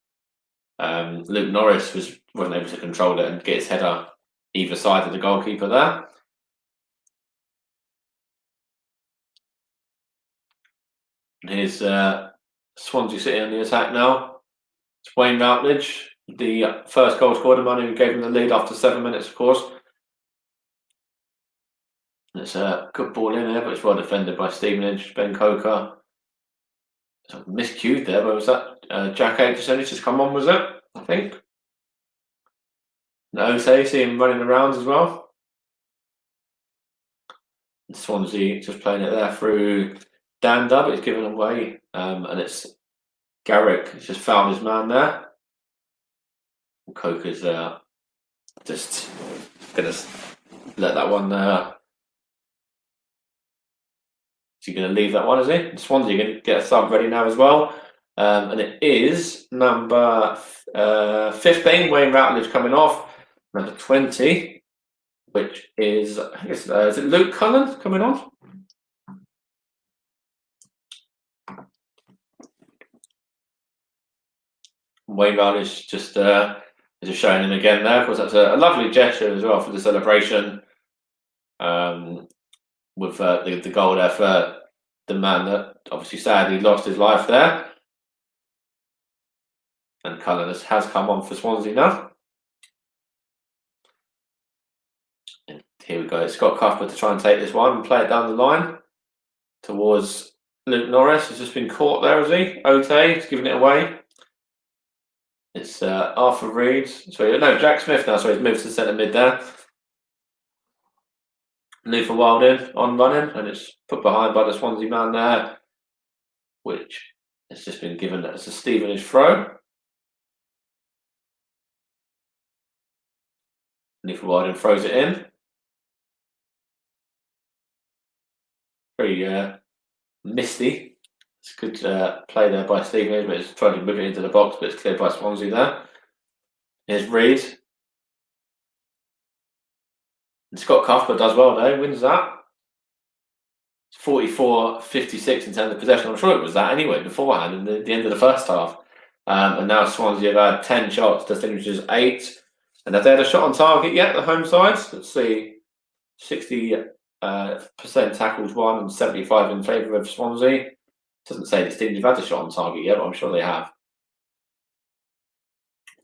Luke Norris wasn't able to control it and get his header either side of the goalkeeper there. And here's Swansea City on the attack now. It's Wayne Routledge, the first goal scorer, the man who gave him the lead after 7 minutes, of course. It's a good ball in there, but it's well defended by Stevenage. Ben Coker. Miscued there, but was that Jack Aitchison just come on, was it? I think. No, see him running around as well. And Swansea just playing it there through Danda, but it's given away. And it's Garrick has just found his man there. Coker's just going to let that one. Is he going to leave that one, is he? Swansea going to get a sub ready now as well. And it is number 15, Wayne Routledge coming off. Number 20, which is, I guess, is it Luke Cullen coming on? Wayne Routledge just showing him again there. Of course, that's a lovely gesture as well for the celebration. With the goal there for the man that obviously sadly lost his life there. And Cullen has come on for Swansea now. And here we go. It's Scott Cuthbert to try and take this one and play it down the line towards Luke Norris. Has just been caught there, is he? Ote, he's giving it away. It's Arthur Reed. Sorry, no, Jack Smith now. So he's moved to centre mid there. Luther Wilding on running, and it's put behind by the Swansea man there, which has just been given as a Stevenage throw. Luther Wilding throws it in. Very misty. It's a good play there by Stevenage, but it's trying to move it into the box, but it's cleared by Swansea there. Here's Reed. And Scott Cuthbert does well though, wins that. It's 44-56 in terms of possession. I'm sure it was that anyway beforehand in the end of the first half. And now Swansea have had 10 shots to Stevenage's 8. And have they had a shot on target yet, the home sides? Let's see. 60% tackles won and 75 in favour of Swansea. Doesn't say that Stevenage have had a shot on target yet, but I'm sure they have.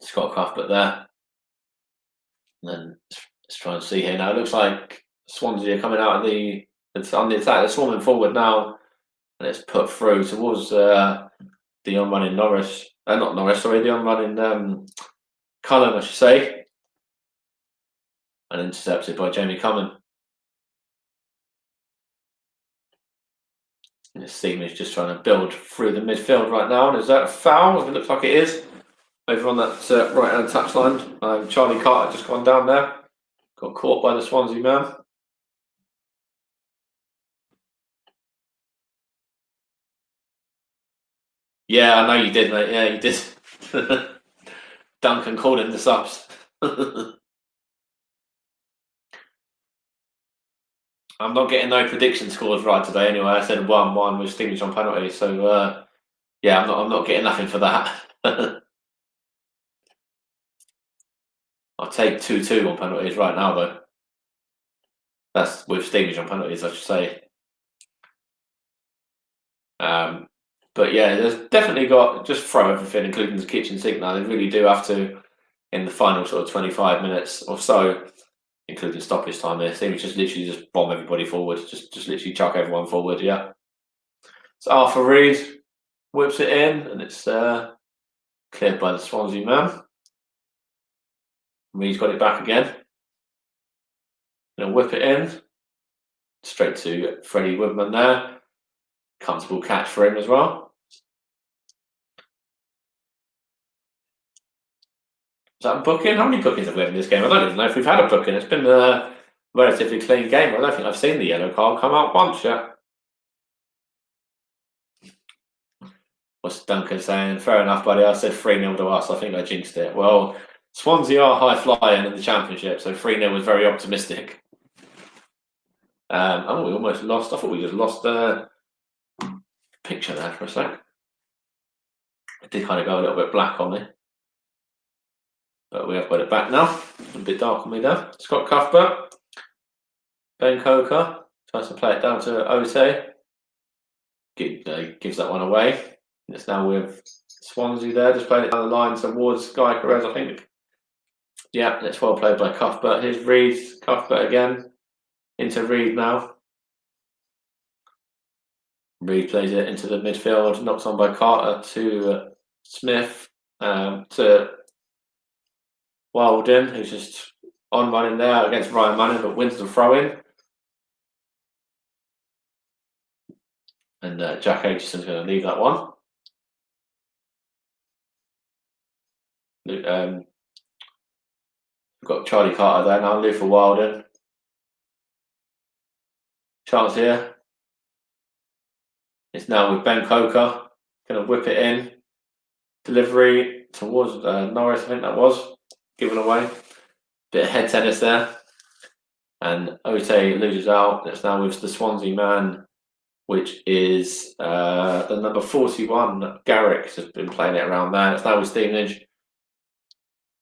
Scott Cuthbert there. And then let's try and see here now. It looks like Swansea are coming out of it's on the attack. They're swarming forward now, and it's put through towards the on-running Norris. Not Norris, sorry, the on-running Cullen, I should say, and intercepted by Jamie Cumming. And Stevenage just trying to build through the midfield right now. And is that a foul? It looks like it is. Over on that right-hand touchline, Charlie Carter just gone down there. Got caught by the Swansea man. Yeah, I know you did, mate. Yeah, you did. Duncan called in the subs. I'm not getting no prediction scores right today anyway. I said 1-1 with Stevenage on penalty. So, yeah, I'm not getting nothing for that. I'll take 2-2 on penalties right now, though. That's with Stevenage on penalties, I should say. But yeah, there's definitely got just throw everything, including the kitchen sink now. They really do have to, in the final sort of 25 minutes or so, including stoppage time there. Stevenage just literally just bomb everybody forward, just literally chuck everyone forward. Yeah. So Arthur Reed whips it in, and it's cleared by the Swansea man. Reed's got it back again. Gonna whip it in straight to Freddie Woodman there. Comfortable catch for him as well. Is that a booking? How many bookings have we had in this game? I don't even know if we've had a booking. It's been a relatively clean game. I don't think I've seen the yellow card come out once yet. What's Duncan saying? Fair enough, buddy. I said 3-0 to us. I think I jinxed it. Well, Swansea are high flying in the Championship, so 3-0 was very optimistic. Oh, we almost lost. I thought we just lost the picture there for a sec. It did kind of go a little bit black on me. But we have got it back now. A bit dark on me there. Scott Cuthbert. Ben Coker tries to play it down to Ote. Gives that one away. It's now with Swansea there, just playing it down the line towards Guy Perez, I think. Yeah, it's well played by Cuthbert. Here's Reed, Cuthbert again. Into Reed now. Reed plays it into the midfield, knocks on by Carter to Smith, to Wilden, who's just on running there against Ryan Manning, but wins the throw-in. And Jack Aitchison's going to leave that one. We've got Charlie Carter there now, Luther Wilden. Chance here. It's now with Ben Coker. Going to whip it in. Delivery towards Norris, I think that was. Given away. Bit of head tennis there. And Ote loses out. It's now with the Swansea man, which is the number 41. Garrick has been playing it around there. It's now with Stevenage.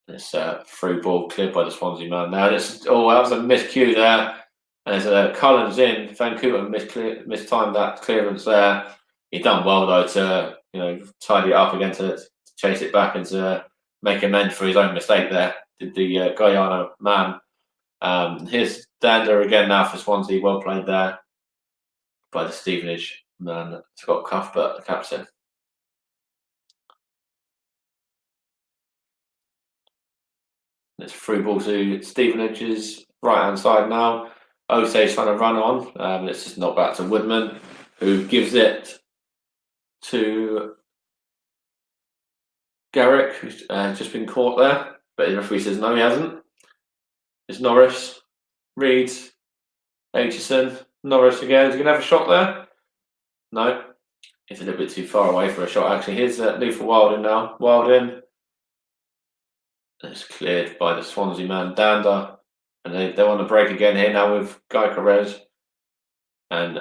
It's a through ball cleared by the Swansea man now. That was a miscue there. And there's Collins in. Vancouver mistimed that clearance there. He done well though to tidy it up again to chase it back and to make amends for his own mistake there. Did the Guyana man. Here's Dander again now for Swansea. Well played there by the Stevenage man, Scott Cuthbert, the captain. It's through ball to Stevenage's right hand side now. Ose's trying to run on. It's just knocked back to Woodman, who gives it to Garrick, who's just been caught there. But the referee says no, he hasn't. It's Norris, Reed, Aitchison, Norris again. Is he going to have a shot there? No. It's a little bit too far away for a shot, actually. Here's Luther Wilden now. Wilden. It's cleared by the Swansea man, Dander. And they're on the break again here now with Guy Perez. And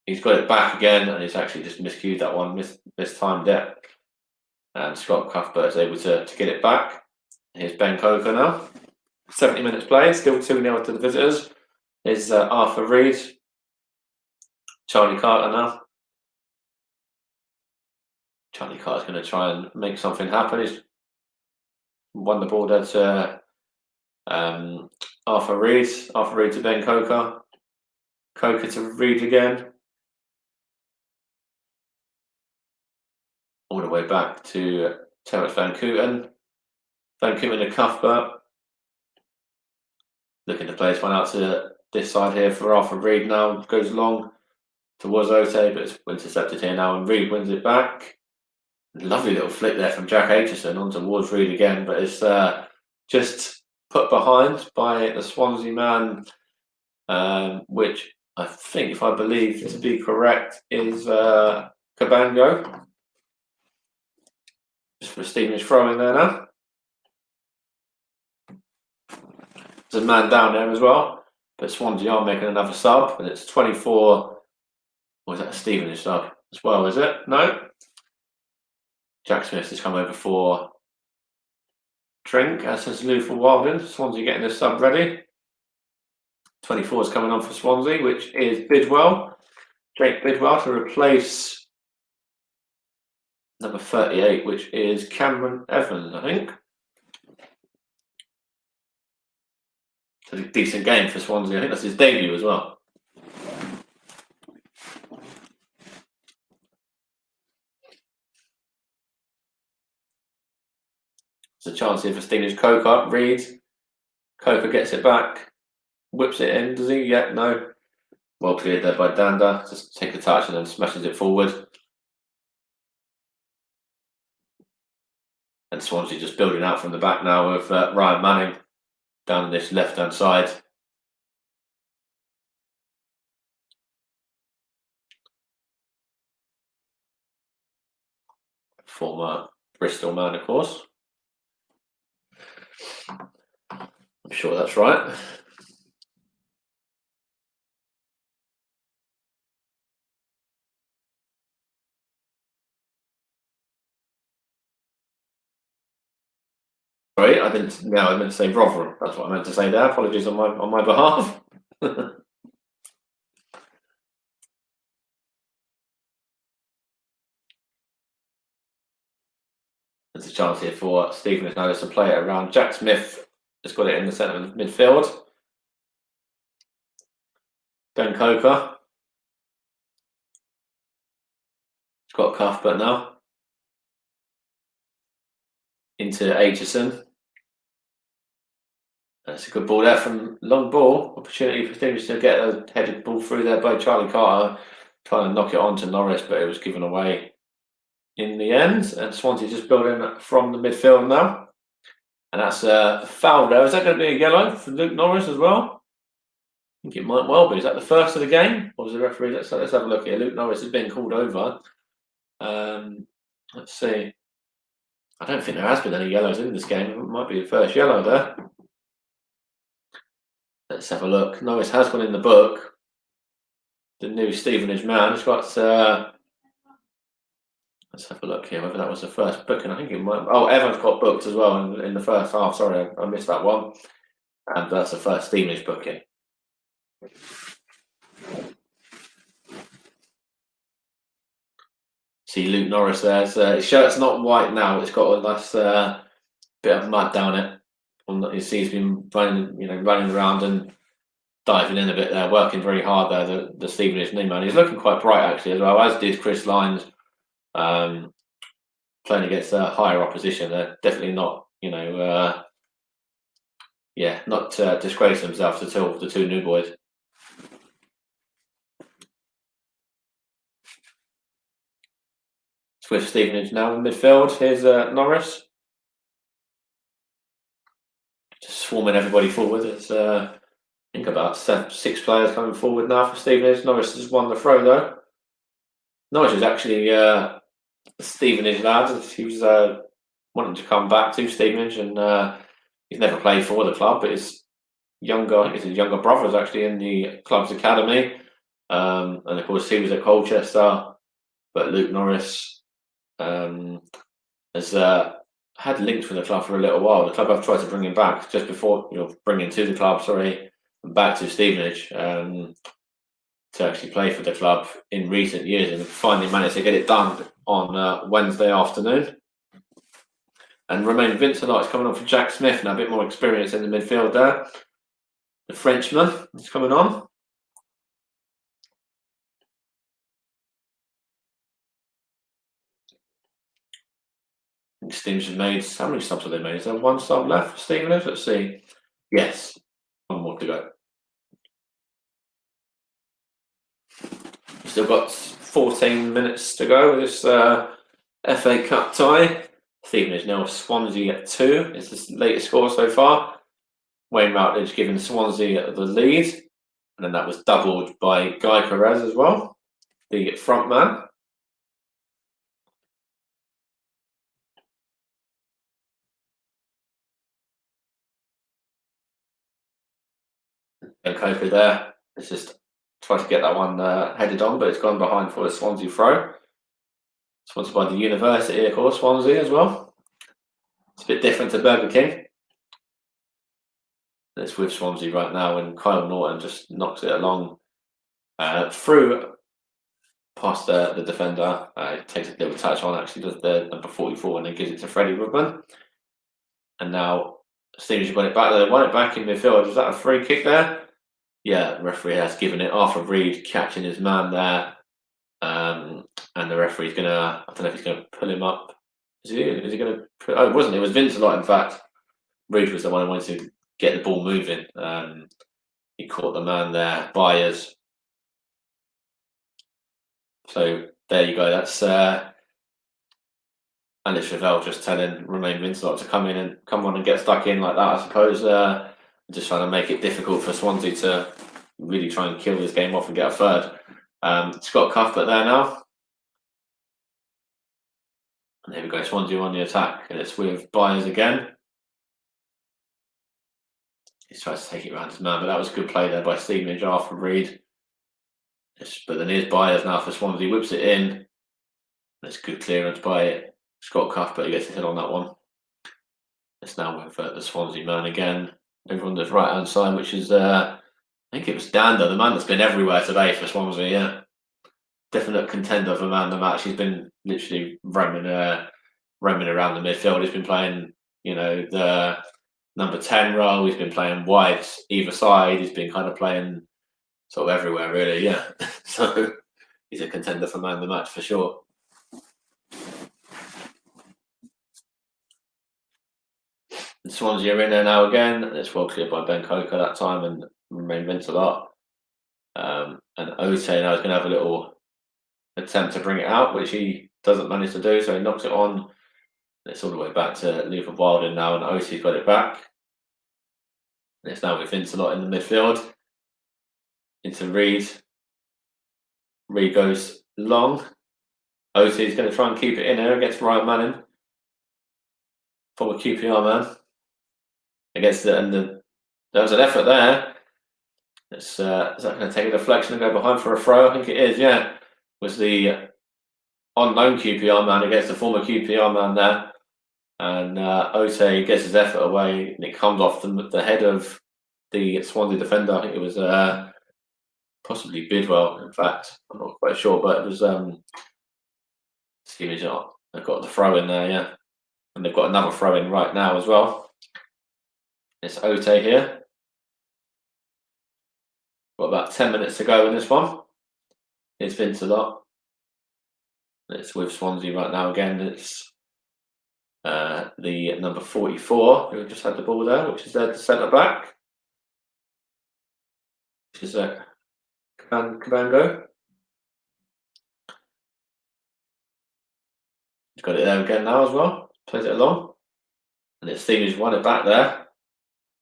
he's got it back again, and he's actually just miscued that one, mistimed it. And Scott Cuthbert is able to get it back. Here's Ben Coker now. 70 minutes played, still 2-0 to the visitors. Here's Arthur Reed. Charlie Carter now. Charlie Carter's going to try and make something happen. He's won the ball there to Arthur Reed. Arthur Reed to Ben Coker. Coker to Reed again. All the way back to Terence Van Kooten. Van Kooten to Cuthbert. Looking to play this one out to this side here for Arthur Reed now. Goes long towards Ote, but it's intercepted here now, and Reed wins it back. Lovely little flick there from Jack Aitchison on towards Reed again, but it's just put behind by the Swansea man, which I think, if I believe to be correct, is Cabango. Just for Stevenage throwing there now. There's a man down there as well, but Swansea are making another sub, and it's 24. Or is that a Stevenage sub as well, is it? No? Jack Smith has come over for drink, as has Luther Wilden. Swansea getting the sub ready. 24 is coming on for Swansea, which is Bidwell. Jake Bidwell to replace number 38, which is Cameron Evans, I think. It's a decent game for Swansea. I think that's his debut as well. There's a chance here for Stevenage. Coker, Reed. Coker gets it back. Whips it in, does he? Yeah, no. Well cleared there by Dander. Just take a touch and then smashes it forward. And Swansea just building out from the back now with Ryan Manning down this left-hand side. Former Bristol man, of course. I'm sure that's right. Sorry, I didn't. No, I meant to say Rotherham. That's what I meant to say there. Apologies on my behalf. There's a chance here for Stevenage now to play it around. Jack Smith has got it in the centre of midfield. Ben Coker. He's got Cuthbert now. Into Aitchison. That's a good ball there from long ball. Opportunity for Stevenage to get a headed ball through there by Charlie Carter. Trying to knock it on to Norris, but it was given away in the end. And Swansea just building from the midfield now. And that's a foul there. Is that going to be a yellow for Luke Norris as well? I think it might well be. Is that the first of the game? Or was the referee? Let's have a look here. Luke Norris has been called over. Let's see. I don't think there has been any yellows in this game. It might be the first yellow there. Let's have a look. Norris has gone in the book. The new Stevenage man. He's got. Let's have a look here. Whether that was the first booking. I think it might. Oh, Evans got booked as well in the first half. Sorry, I missed that one. And that's the first Stevenage booking. See Luke Norris there. His shirt's not white now. It's got a nice bit of mud down it. You see he's been running around and diving in a bit there, working very hard there. The Stevenage new man. He's looking quite bright actually as well, as did Chris Lyons. Playing against a higher opposition. They're definitely not, not disgrace themselves at all. The two new boys. With Stevenage now in midfield. Here's Norris. Just swarming everybody forward. It's I think about 6 players coming forward now for Stevenage. Norris has won the throw though. Norris was actually a Stevenage lad. He was wanting to come back to Stevenage, and he's never played for the club, but his younger brother is actually in the club's academy, and of course he was at Colchester. But Luke Norris has had links with the club for a little while. The club have tried to bring him back just before bringing to the club. Sorry, back to Stevenage to actually play for the club in recent years, and finally managed to get it done on Wednesday afternoon. And Romain Vincent is coming on for Jack Smith now, a bit more experience in the midfield there. The Frenchman is coming on. Stevenage have made, how many subs have they made? Is there one sub left for Stevenage? Let's see. Yes, one more to go. Still got 14 minutes to go with this FA Cup tie. Stevenage now Swansea at 2. It's the latest score so far. Wayne Routledge giving Swansea the lead. And then that was doubled by Guy Perez as well, the front man. And Coker there. It's just trying to get that one headed on, but it's gone behind for a Swansea throw. Sponsored by the university, of course, Swansea as well. It's a bit different to Burger King. It's with Swansea right now, and Kyle Norton just knocks it along through past the defender. It takes a little touch on, actually, does the number 44, and then gives it to Freddie Woodman. And now Stevenage won it back. They won it back in midfield. Was that a free kick there? Yeah, the referee has given it. Arthur Reed catching his man there. And the referee's going to, I don't know if he's going to pull him up. Is he going to, oh, it wasn't. It was Vincent, in fact. Reed was the one who wanted to get the ball moving. He caught the man there, Byers. So there you go. That's Alice Ravel just telling Romain Vincent to come on and get stuck in like that, I suppose. Just trying to make it difficult for Swansea to really try and kill this game off and get a third. Scott Cuthbert there now. And here we go, Swansea on the attack, and it's with Byers again. He tries to take it around his man, but that was good play there by Stevenage after Reed. But then here's Byers now for Swansea, whips it in. That's good clearance by Scott Cuthbert. He gets his head on that one. It's now with the Swansea man again. Over on the right hand side, which is I think it was Danda, the man that's been everywhere today for Swansea. Yeah, definite contender for man of the match. He's been literally roaming around the midfield. He's been playing, the number 10 role. He's been playing wide either side. He's been kind of playing sort of everywhere, really. Yeah, so he's a contender for man of the match for sure. And Swansea are in there now again. It's well cleared by Ben Coker that time and remain Vince a lot. And Ote now is going to have a little attempt to bring it out, which he doesn't manage to do. So he knocks it on. It's all the way back to Luke Wilding now, and Ote's got it back. And it's now with Vince a lot in the midfield. Into Reed. Reed goes long. Ote's going to try and keep it in there against Ryan Manning. Former QPR man. Against there was an effort there. Is that going to take a deflection and go behind for a throw? I think it is, yeah. Was the on-loan QPR man against the former QPR man there. And Ote gets his effort away and it comes off the head of the Swansea defender. I think it was possibly Bidwell, in fact. I'm not quite sure, but it was Stevenage. They've got the throw in there, yeah. And they've got another throw in right now as well. It's Ote here. Got about 10 minutes to go in this one. It's Vince a lot. It's with Swansea right now again. It's the number 44 who just had the ball there, which is the centre back. Which is Cabango. He's got it there again now as well. Plays it along. And it's Stevenage won it back there.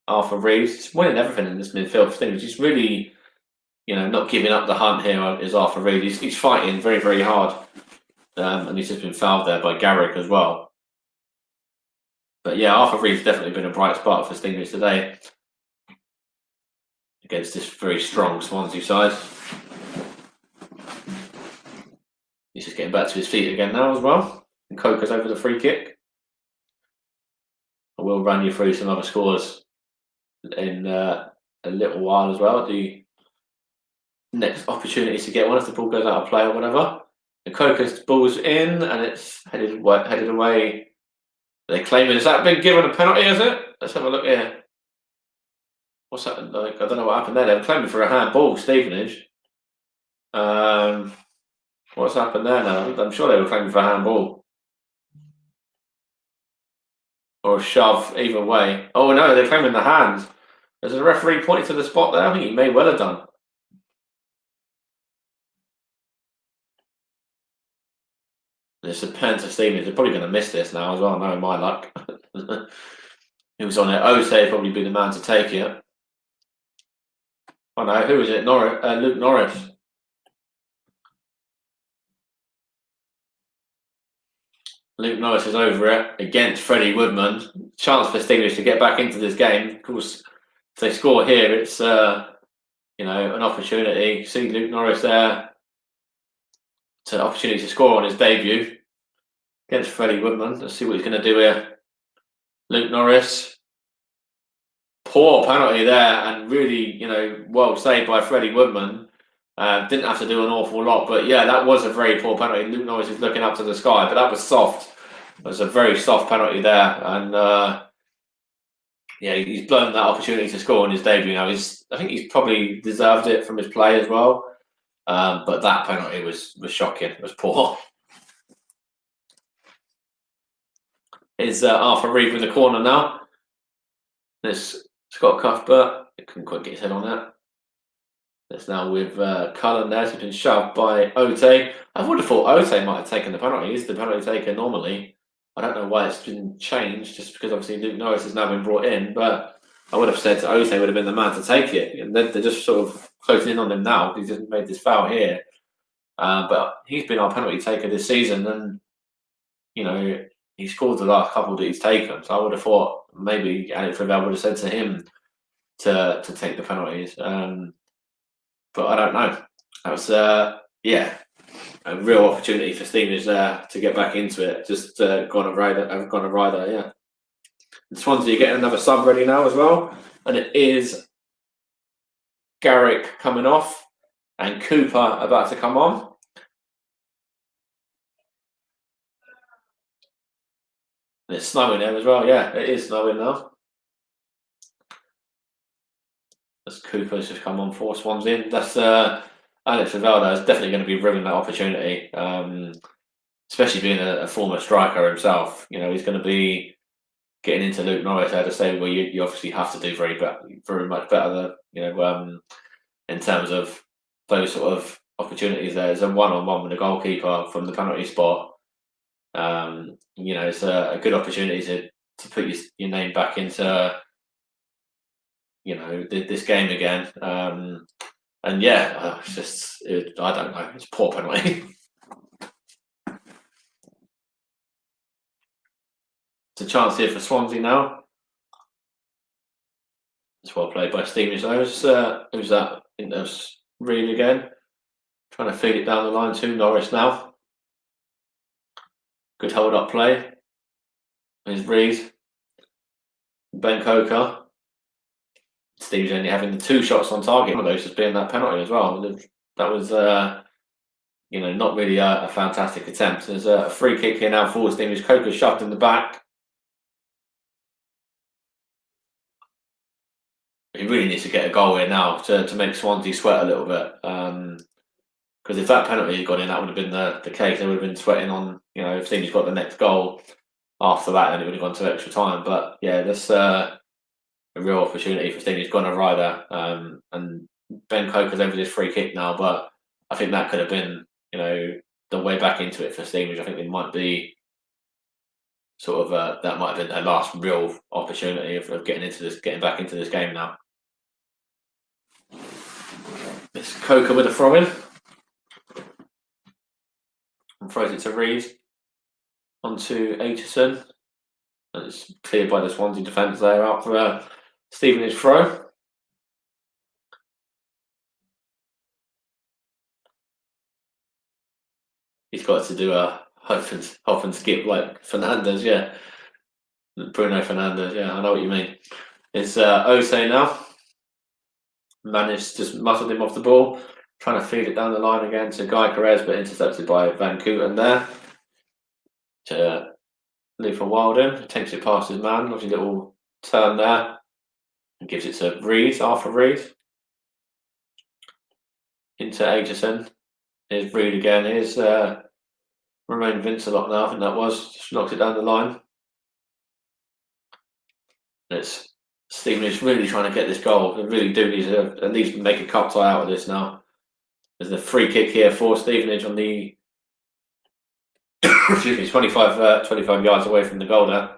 Arthur Reed. He's winning everything in this midfield for Stevenage. He's really, not giving up the hunt here is Arthur Reed. He's fighting very, very hard. And he's just been fouled there by Garrick as well. But yeah, Arthur Reed's definitely been a bright spot for Stevenage today. Against this very strong Swansea side. He's just getting back to his feet again now as well. And Coker's over the free kick. I will run you through some other scores in a little while as well. The next opportunity to get one if the ball goes out of play or whatever. And Coker's ball's in and it's headed away. They're claiming, has that been given a penalty, is it? Let's have a look here. What's happened? I don't know what happened there. They're claiming for a handball, Stevenage. What's happened there now? I'm sure they were claiming for a handball. Or a shove, either way. Oh no, they're claiming the hand. There's a referee pointing to the spot there. I think he may well have done. It's a pen to Stevenage. They're probably going to miss this now as well, knowing my luck. Who was on it? Ote probably be the man to take it. Oh no, who was it? Luke Norris. Luke Norris is over it against Freddie Woodman. Chance for Stevenage to get back into this game. Of course, if they score here, it's an opportunity. See Luke Norris there. It's an opportunity to score on his debut against Freddie Woodman. Let's see what he's going to do here. Luke Norris. Poor penalty there and really, well saved by Freddie Woodman. Didn't have to do an awful lot, but yeah, that was a very poor penalty. Luke Norris is looking up to the sky, but that was soft. It was a very soft penalty there, and he's blown that opportunity to score on his debut. Now, I think he's probably deserved it from his play as well, but that penalty was shocking. It was poor. Is Arthur Reed with the corner now? This Scott Cuthbert. He couldn't quite get his head on that. It's now with Cullen there. He's been shoved by Ote. I would have thought Ote might have taken the penalty. He's the penalty taker normally. I don't know why it's been changed, just because obviously Luke Norris has now been brought in. But I would have said Ote would have been the man to take it. And they're just sort of closing in on him now because he's just made this foul here. But he's been our penalty taker this season, and he scored the last couple that he's taken. So I would have thought maybe Alex Revell would have said to him, to take the penalties. But I don't know. That was a real opportunity for Stevenage there to get back into it. Just gone a rider, yeah. And Swansea getting another sub ready now as well, and it is Garrick coming off and Cooper about to come on. And it's snowing there as well. Yeah, it is snowing now. As Cooper's just come on for Swansea. That's Alex Rivaldo is definitely going to be ruining that opportunity. Especially being a former striker himself. You know, he's going to be getting into Luke Norris there to say, well, you obviously have to do very much better than, in terms of those sort of opportunities. There's a one-on-one with the goalkeeper from the penalty spot. It's a good opportunity to put your name back into this game again. And yeah, I don't know. It's poor penalty. It's a chance here for Swansea now. It's well played by Stevenage. Who's that? I think that's Reed again. Trying to feed it down the line to Norris now. Good hold up play. There's Reed. Ben Coker. Stevenage only having the 2 shots on target. One of those just being that penalty as well. That was, not really a fantastic attempt. There's a free kick here now for Stevenage. Coker shoved in the back. He really needs to get a goal here now to make Swansea sweat a little bit. Because if that penalty had gone in, that would have been the case. They would have been sweating on, if Stevenage got the next goal after that, then it would have gone to extra time. But yeah, that's a real opportunity for Stevenage. Gone a rider. And Ben Coker's over this free kick now, but I think that could have been, the way back into it for Stevenage. I think they might be that might have been their last real opportunity of getting back into this game now. It's Coker with a throw in. And throws it to Reed. Onto Aitchison. And it's cleared by the Swansea defence there out for a Stevenage throw. He's got to do a hop and skip like Fernandes, yeah. Bruno Fernandes, yeah, I know what you mean. It's Ose now. Managed to just muscled him off the ball, trying to feed it down the line again to Guy Carrez, but intercepted by Van Kooten there. To Luther Wilden, takes it past his man, lovely little turn there, and gives it to Reed, Arthur Reed. Into Aitchison. Here's Reed again. Here's Romain Vincelot now, I think that was. Just knocks it down the line. It's Stevenage really trying to get this goal. They really do need to at least make a cup tie out of this now. There's a free kick here for Stevenage on the 25 yards away from the goal there.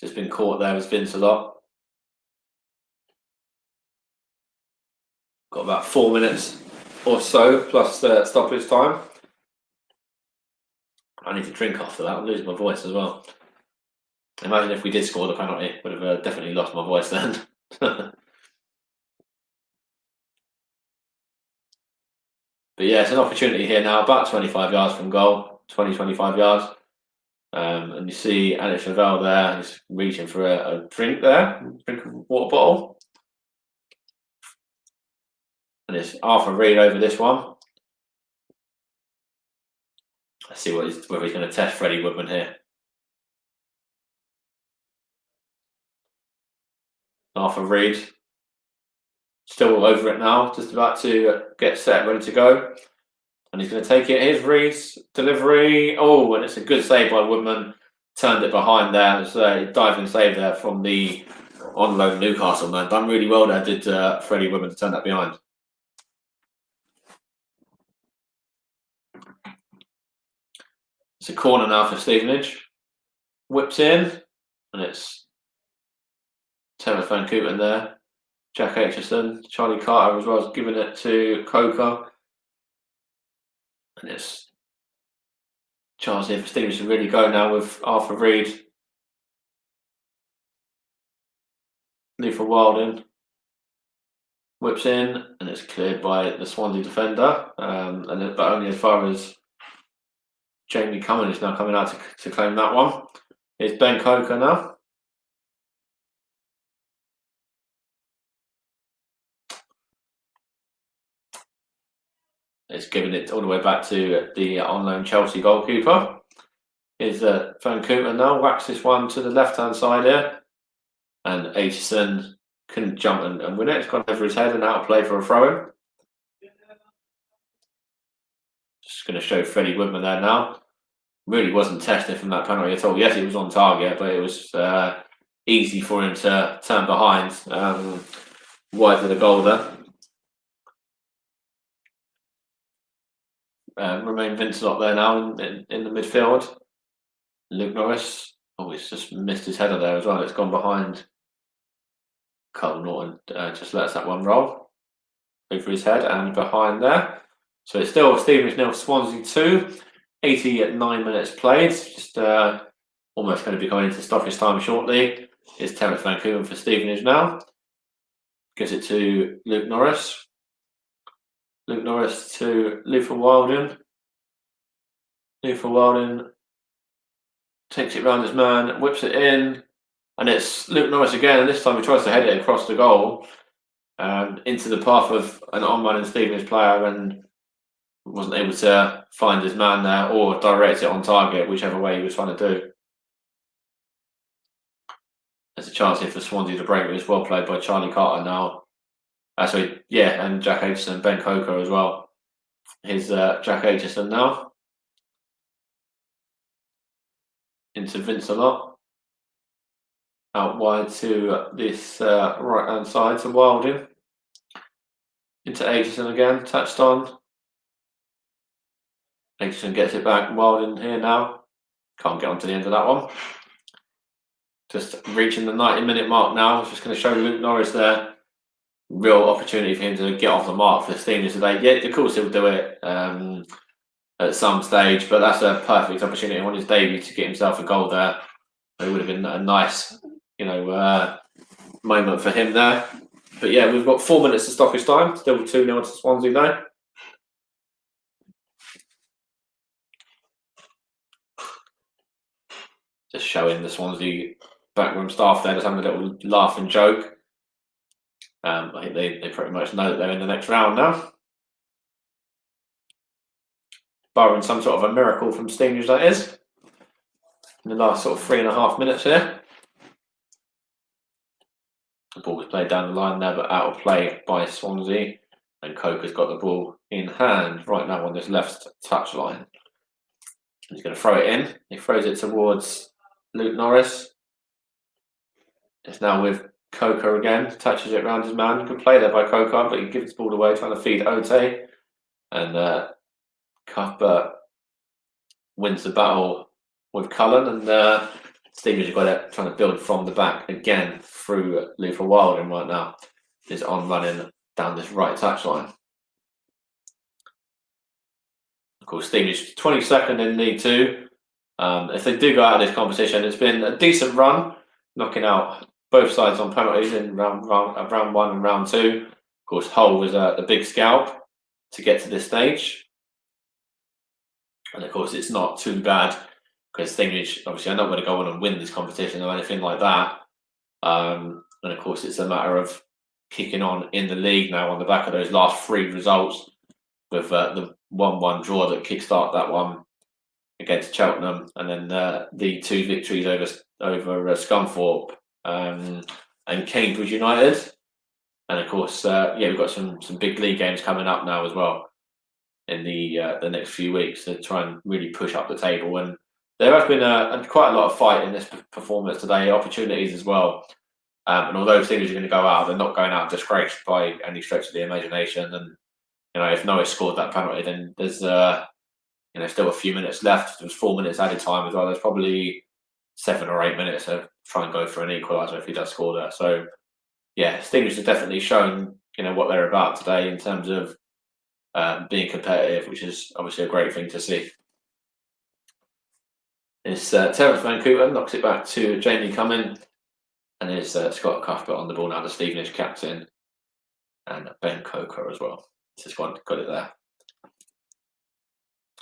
Just been caught there as Vincelot. Got about 4 minutes or so plus stoppage time. I need to drink after that. I'm losing my voice as well. Imagine if we did score the penalty, would have definitely lost my voice then. But yeah, it's an opportunity here now, about 25 yards from goal, 25 yards. And you see Alex Ravel there, he's reaching for a drink there, drink of water bottle. And it's Arthur Reed over this one. Let's see whether he's going to test Freddie Woodman here. Arthur Reed, still over it now, just about to get set, ready to go. And he's going to take it. Here's Reed's delivery. Oh, and it's a good save by Woodman. Turned it behind there. It's a diving save there from the on loan Newcastle man. Done really well there, did Freddie Woodman to turn that behind. It's a corner now for Stevenage. Whips in, and it's Terence Van Kooten there. Jack Aitchison, Charlie Carter as well as giving it to Coker. And it's chance here for Stevenage to really go now with Arthur Reed. Lethal Wilding whips in, and it's cleared by the Swansea defender, but only as far as Jamie Cummins is now coming out to claim that one. It's Ben Coker now. It's giving it all the way back to the on loan Chelsea goalkeeper. Is Van Koeman now whacks this one to the left-hand side here, and Aitchison couldn't jump and win it. It's gone over his head and out of play for a throw-in. Just going to show Freddie Woodman there now. Really wasn't tested from that penalty at all. Yes, he was on target, but it was easy for him to turn behind wide of the goal there. Romain Vincent up there now in the midfield. Luke Norris. Oh, he's just missed his header there as well. It's gone behind. Carl Norton just lets that one roll over his head and behind there. So it's still Stevenage 0, Swansea 2. 89 minutes played. Just almost going to be going into stoppage time shortly. It's Terence Van Koeman for Stevenage now. Gives it to Luke Norris. Luke Norris to Lethal Wilding. Lethal Wilding takes it round his man, whips it in, and it's Luke Norris again, and this time he tries to head it across the goal into the path of an on-running Stevenage player and wasn't able to find his man there or direct it on target, whichever way he was trying to do. There's a chance here for Swansea to break, but it's well played by Charlie Carter now. And Jack Aitchison, Ben Coker as well. Here's Jack Aitchison now. Into Vincelot. Out wide to this right-hand side to Wilding. Into Aitchison again, touched on. Aitchison gets it back. Wilding here now. Can't get on to the end of that one. Just reaching the 90-minute mark now. It's just going to show Luke Norris there. Real opportunity for him to get off the mark for Stevenage today. Yeah, of course he'll do it at some stage, but that's a perfect opportunity on his debut to get himself a goal there. It would have been a nice, moment for him there. But yeah, we've got 4 minutes of stoppage time. Still 2-0 to Swansea though. Just showing the Swansea backroom staff there, just having a little laugh and joke. I think they pretty much know that they're in the next round now. Barring some sort of a miracle from Stevenage, that is. In the last sort of 3.5 minutes here. The ball was played down the line there, but out of play by Swansea. And Coker's got the ball in hand right now on this left touch line. He's going to throw it in. He throws it towards Luke Norris. It's now with Coker again, touches it around his man. Good play there by Coker, but he gives the ball away, trying to feed Ote. And Cuthbert wins the battle with Cullen, and Stevenage have got it, trying to build from the back again through Lethal Wilding right now. Is on running down this right touch line. Of course, Stevenage 22nd in League 2. If they do go out of this competition, it's been a decent run, knocking out both sides on penalties in round 1 and round 2. Of course, Hull was the big scalp to get to this stage. And of course, it's not too bad because Stevenage, obviously, are not going to go on and win this competition or anything like that. And of course, it's a matter of kicking on in the league now on the back of those last 3 results with the 1-1 draw that kickstart that one against Cheltenham, and then the 2 victories over Scunthorpe and Cambridge United. And of course, we've got some big league games coming up now as well in the next few weeks to try and really push up the table. And there has been quite a lot of fight in this performance today, opportunities as well. And although Stevenage are going to go out, they're not going out disgraced by any stretch of the imagination. And if Norwich scored that penalty, then there's still a few minutes left. There was 4 minutes added time as well. There's probably 7 or 8 minutes to try and go for an equaliser if he does score there. So yeah, Stevenage have definitely shown what they're about today in terms of being competitive, which is obviously a great thing to see. It's Terence Van Koeman knocks it back to Jamie Cummins, And there's Scott Cuthbert on the ball now, the Stevenage captain, and Ben Coker as well. Just got it there.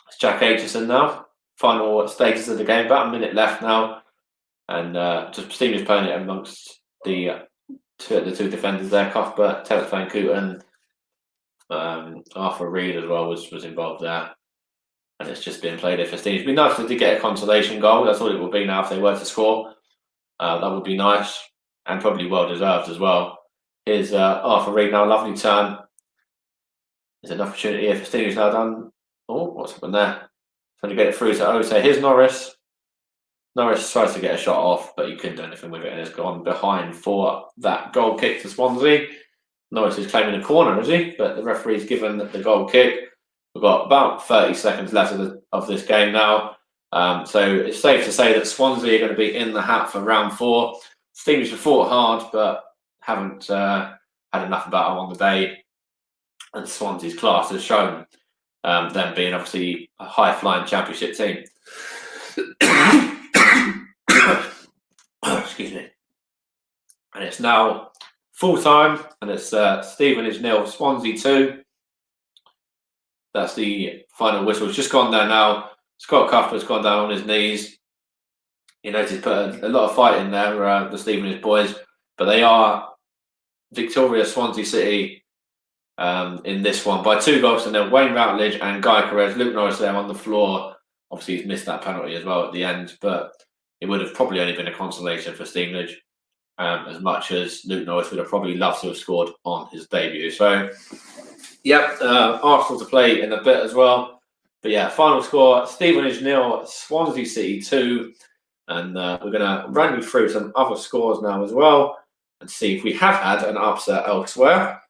It's Jack Aitchison now. Final status of the game, about a minute left now, and just Stevenage playing it amongst the two defenders there. Cuthbert, Terence Van Kooten, Arthur Reed as well was involved there, and it's just been played here for Stevenage. It'd be nice if they get a consolation goal. That's what it would be now if they were to score. That would be nice and probably well deserved as well. Here's Arthur Reed now, lovely turn. There's an opportunity here for Stevenage now done. Oh, what's happened there? Trying to get it through to Ose. Here's Norris. Norris tries to get a shot off, but he couldn't do anything with it, and it's gone behind for that goal kick to Swansea. Norris is claiming a corner, is he? But the referee's given the goal kick. We've got about 30 seconds left of this game now. So it's safe to say that Swansea are going to be in the hat for round 4. Stevenage have fought hard, but haven't had enough about them on the day. And Swansea's class has shown them being obviously a high-flying championship team. Excuse me. And it's now full time, and it's Stevenage 0, Swansea 2. That's the final whistle. It's just gone there now. Scott Cuthbert's gone down on his knees. You notice he's put a lot of fight in there, the Stevenage boys, but they are victorious Swansea City in this one by 2 goals to 0. Wayne Routledge and Guy Carrez. Luke Norris there on the floor. Obviously, he's missed that penalty as well at the end, but it would have probably only been a consolation for Stevenage, as much as Luke Norris would have probably loved to have scored on his debut. So, yep, Arsenal to play in a bit as well. But yeah, final score, Stevenage 0, Swansea City 2. And we're going to run you through some other scores now as well and see if we have had an upset elsewhere.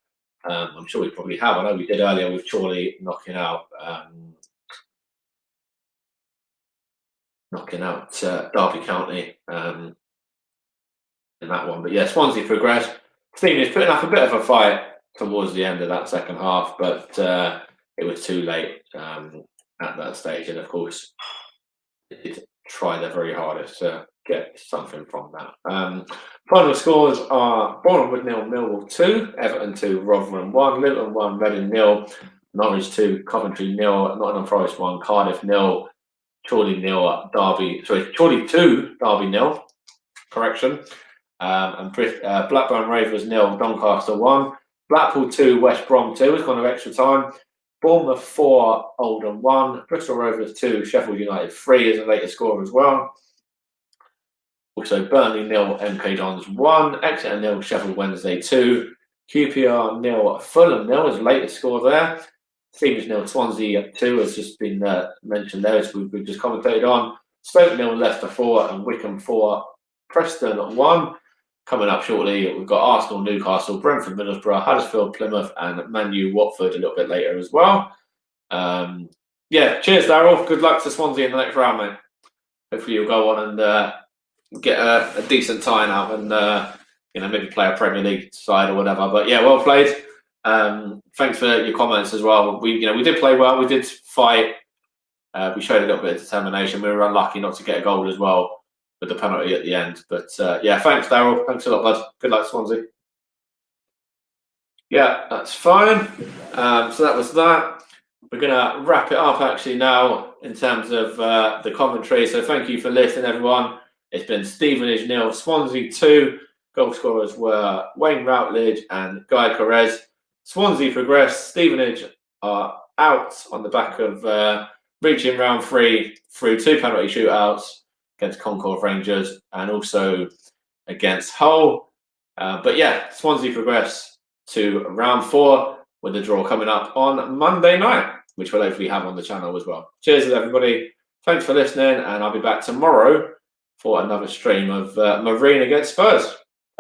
I'm sure we probably have. I know we did earlier with Chorley knocking out Derby County in that one. But yeah, Swansea progressed. Stevenage putting up a bit of a fight towards the end of that second half, but it was too late at that stage. And of course, they did try their very hardest to get something from that. Final scores are Bournemouth 0, Millwall 2, Everton 2, Rotherham 1, Luton 1, Reading 0, Norwich 2, Coventry 0, Nottingham Forest 1, Cardiff 0, Chorley 0, Chorley 2, Derby 0, correction. And Blackburn Ravens 0, Doncaster 1, Blackpool 2, West Brom 2, it's gone to extra time. Bournemouth 4, Oldham 1, Bristol Rovers 2, Sheffield United 3 is a later score as well. Also Burnley 0, MK Dons 1, Exeter 0, Sheffield Wednesday 2, QPR 0, Fulham 0 is the latest score there. Stevenage 0, Swansea 2 has just been mentioned there, as we've just commentated on. Stoke 0, Leicester 4, and Wickham 4, Preston 1. Coming up shortly, we've got Arsenal, Newcastle, Brentford, Middlesbrough, Huddersfield, Plymouth, and Man U, Watford a little bit later as well. Yeah, cheers, Darryl. Good luck to Swansea in the next round, mate. Hopefully you'll go on and get a decent tie now and maybe play a Premier League side or whatever. But yeah, well played. Thanks for your comments as well. We did play well. We did fight. We showed a little bit of determination. We were unlucky not to get a goal as well with the penalty at the end. But yeah, thanks, Darryl. Thanks a lot, bud. Good luck, Swansea. Yeah, that's fine. So that was that. We're going to wrap it up actually now in terms of the commentary. So thank you for listening, everyone. It's been Stevenage 0, Swansea 2. Goal scorers were Wayne Routledge and Guy Carrez. Swansea progressed. Stevenage are out on the back of reaching round 3 through 2 penalty shootouts against Concord Rangers and also against Hull. But yeah, Swansea progress to round 4 with the draw coming up on Monday night, which we'll hopefully have on the channel as well. Cheers, everybody. Thanks for listening, and I'll be back tomorrow for another stream of Marine against Spurs.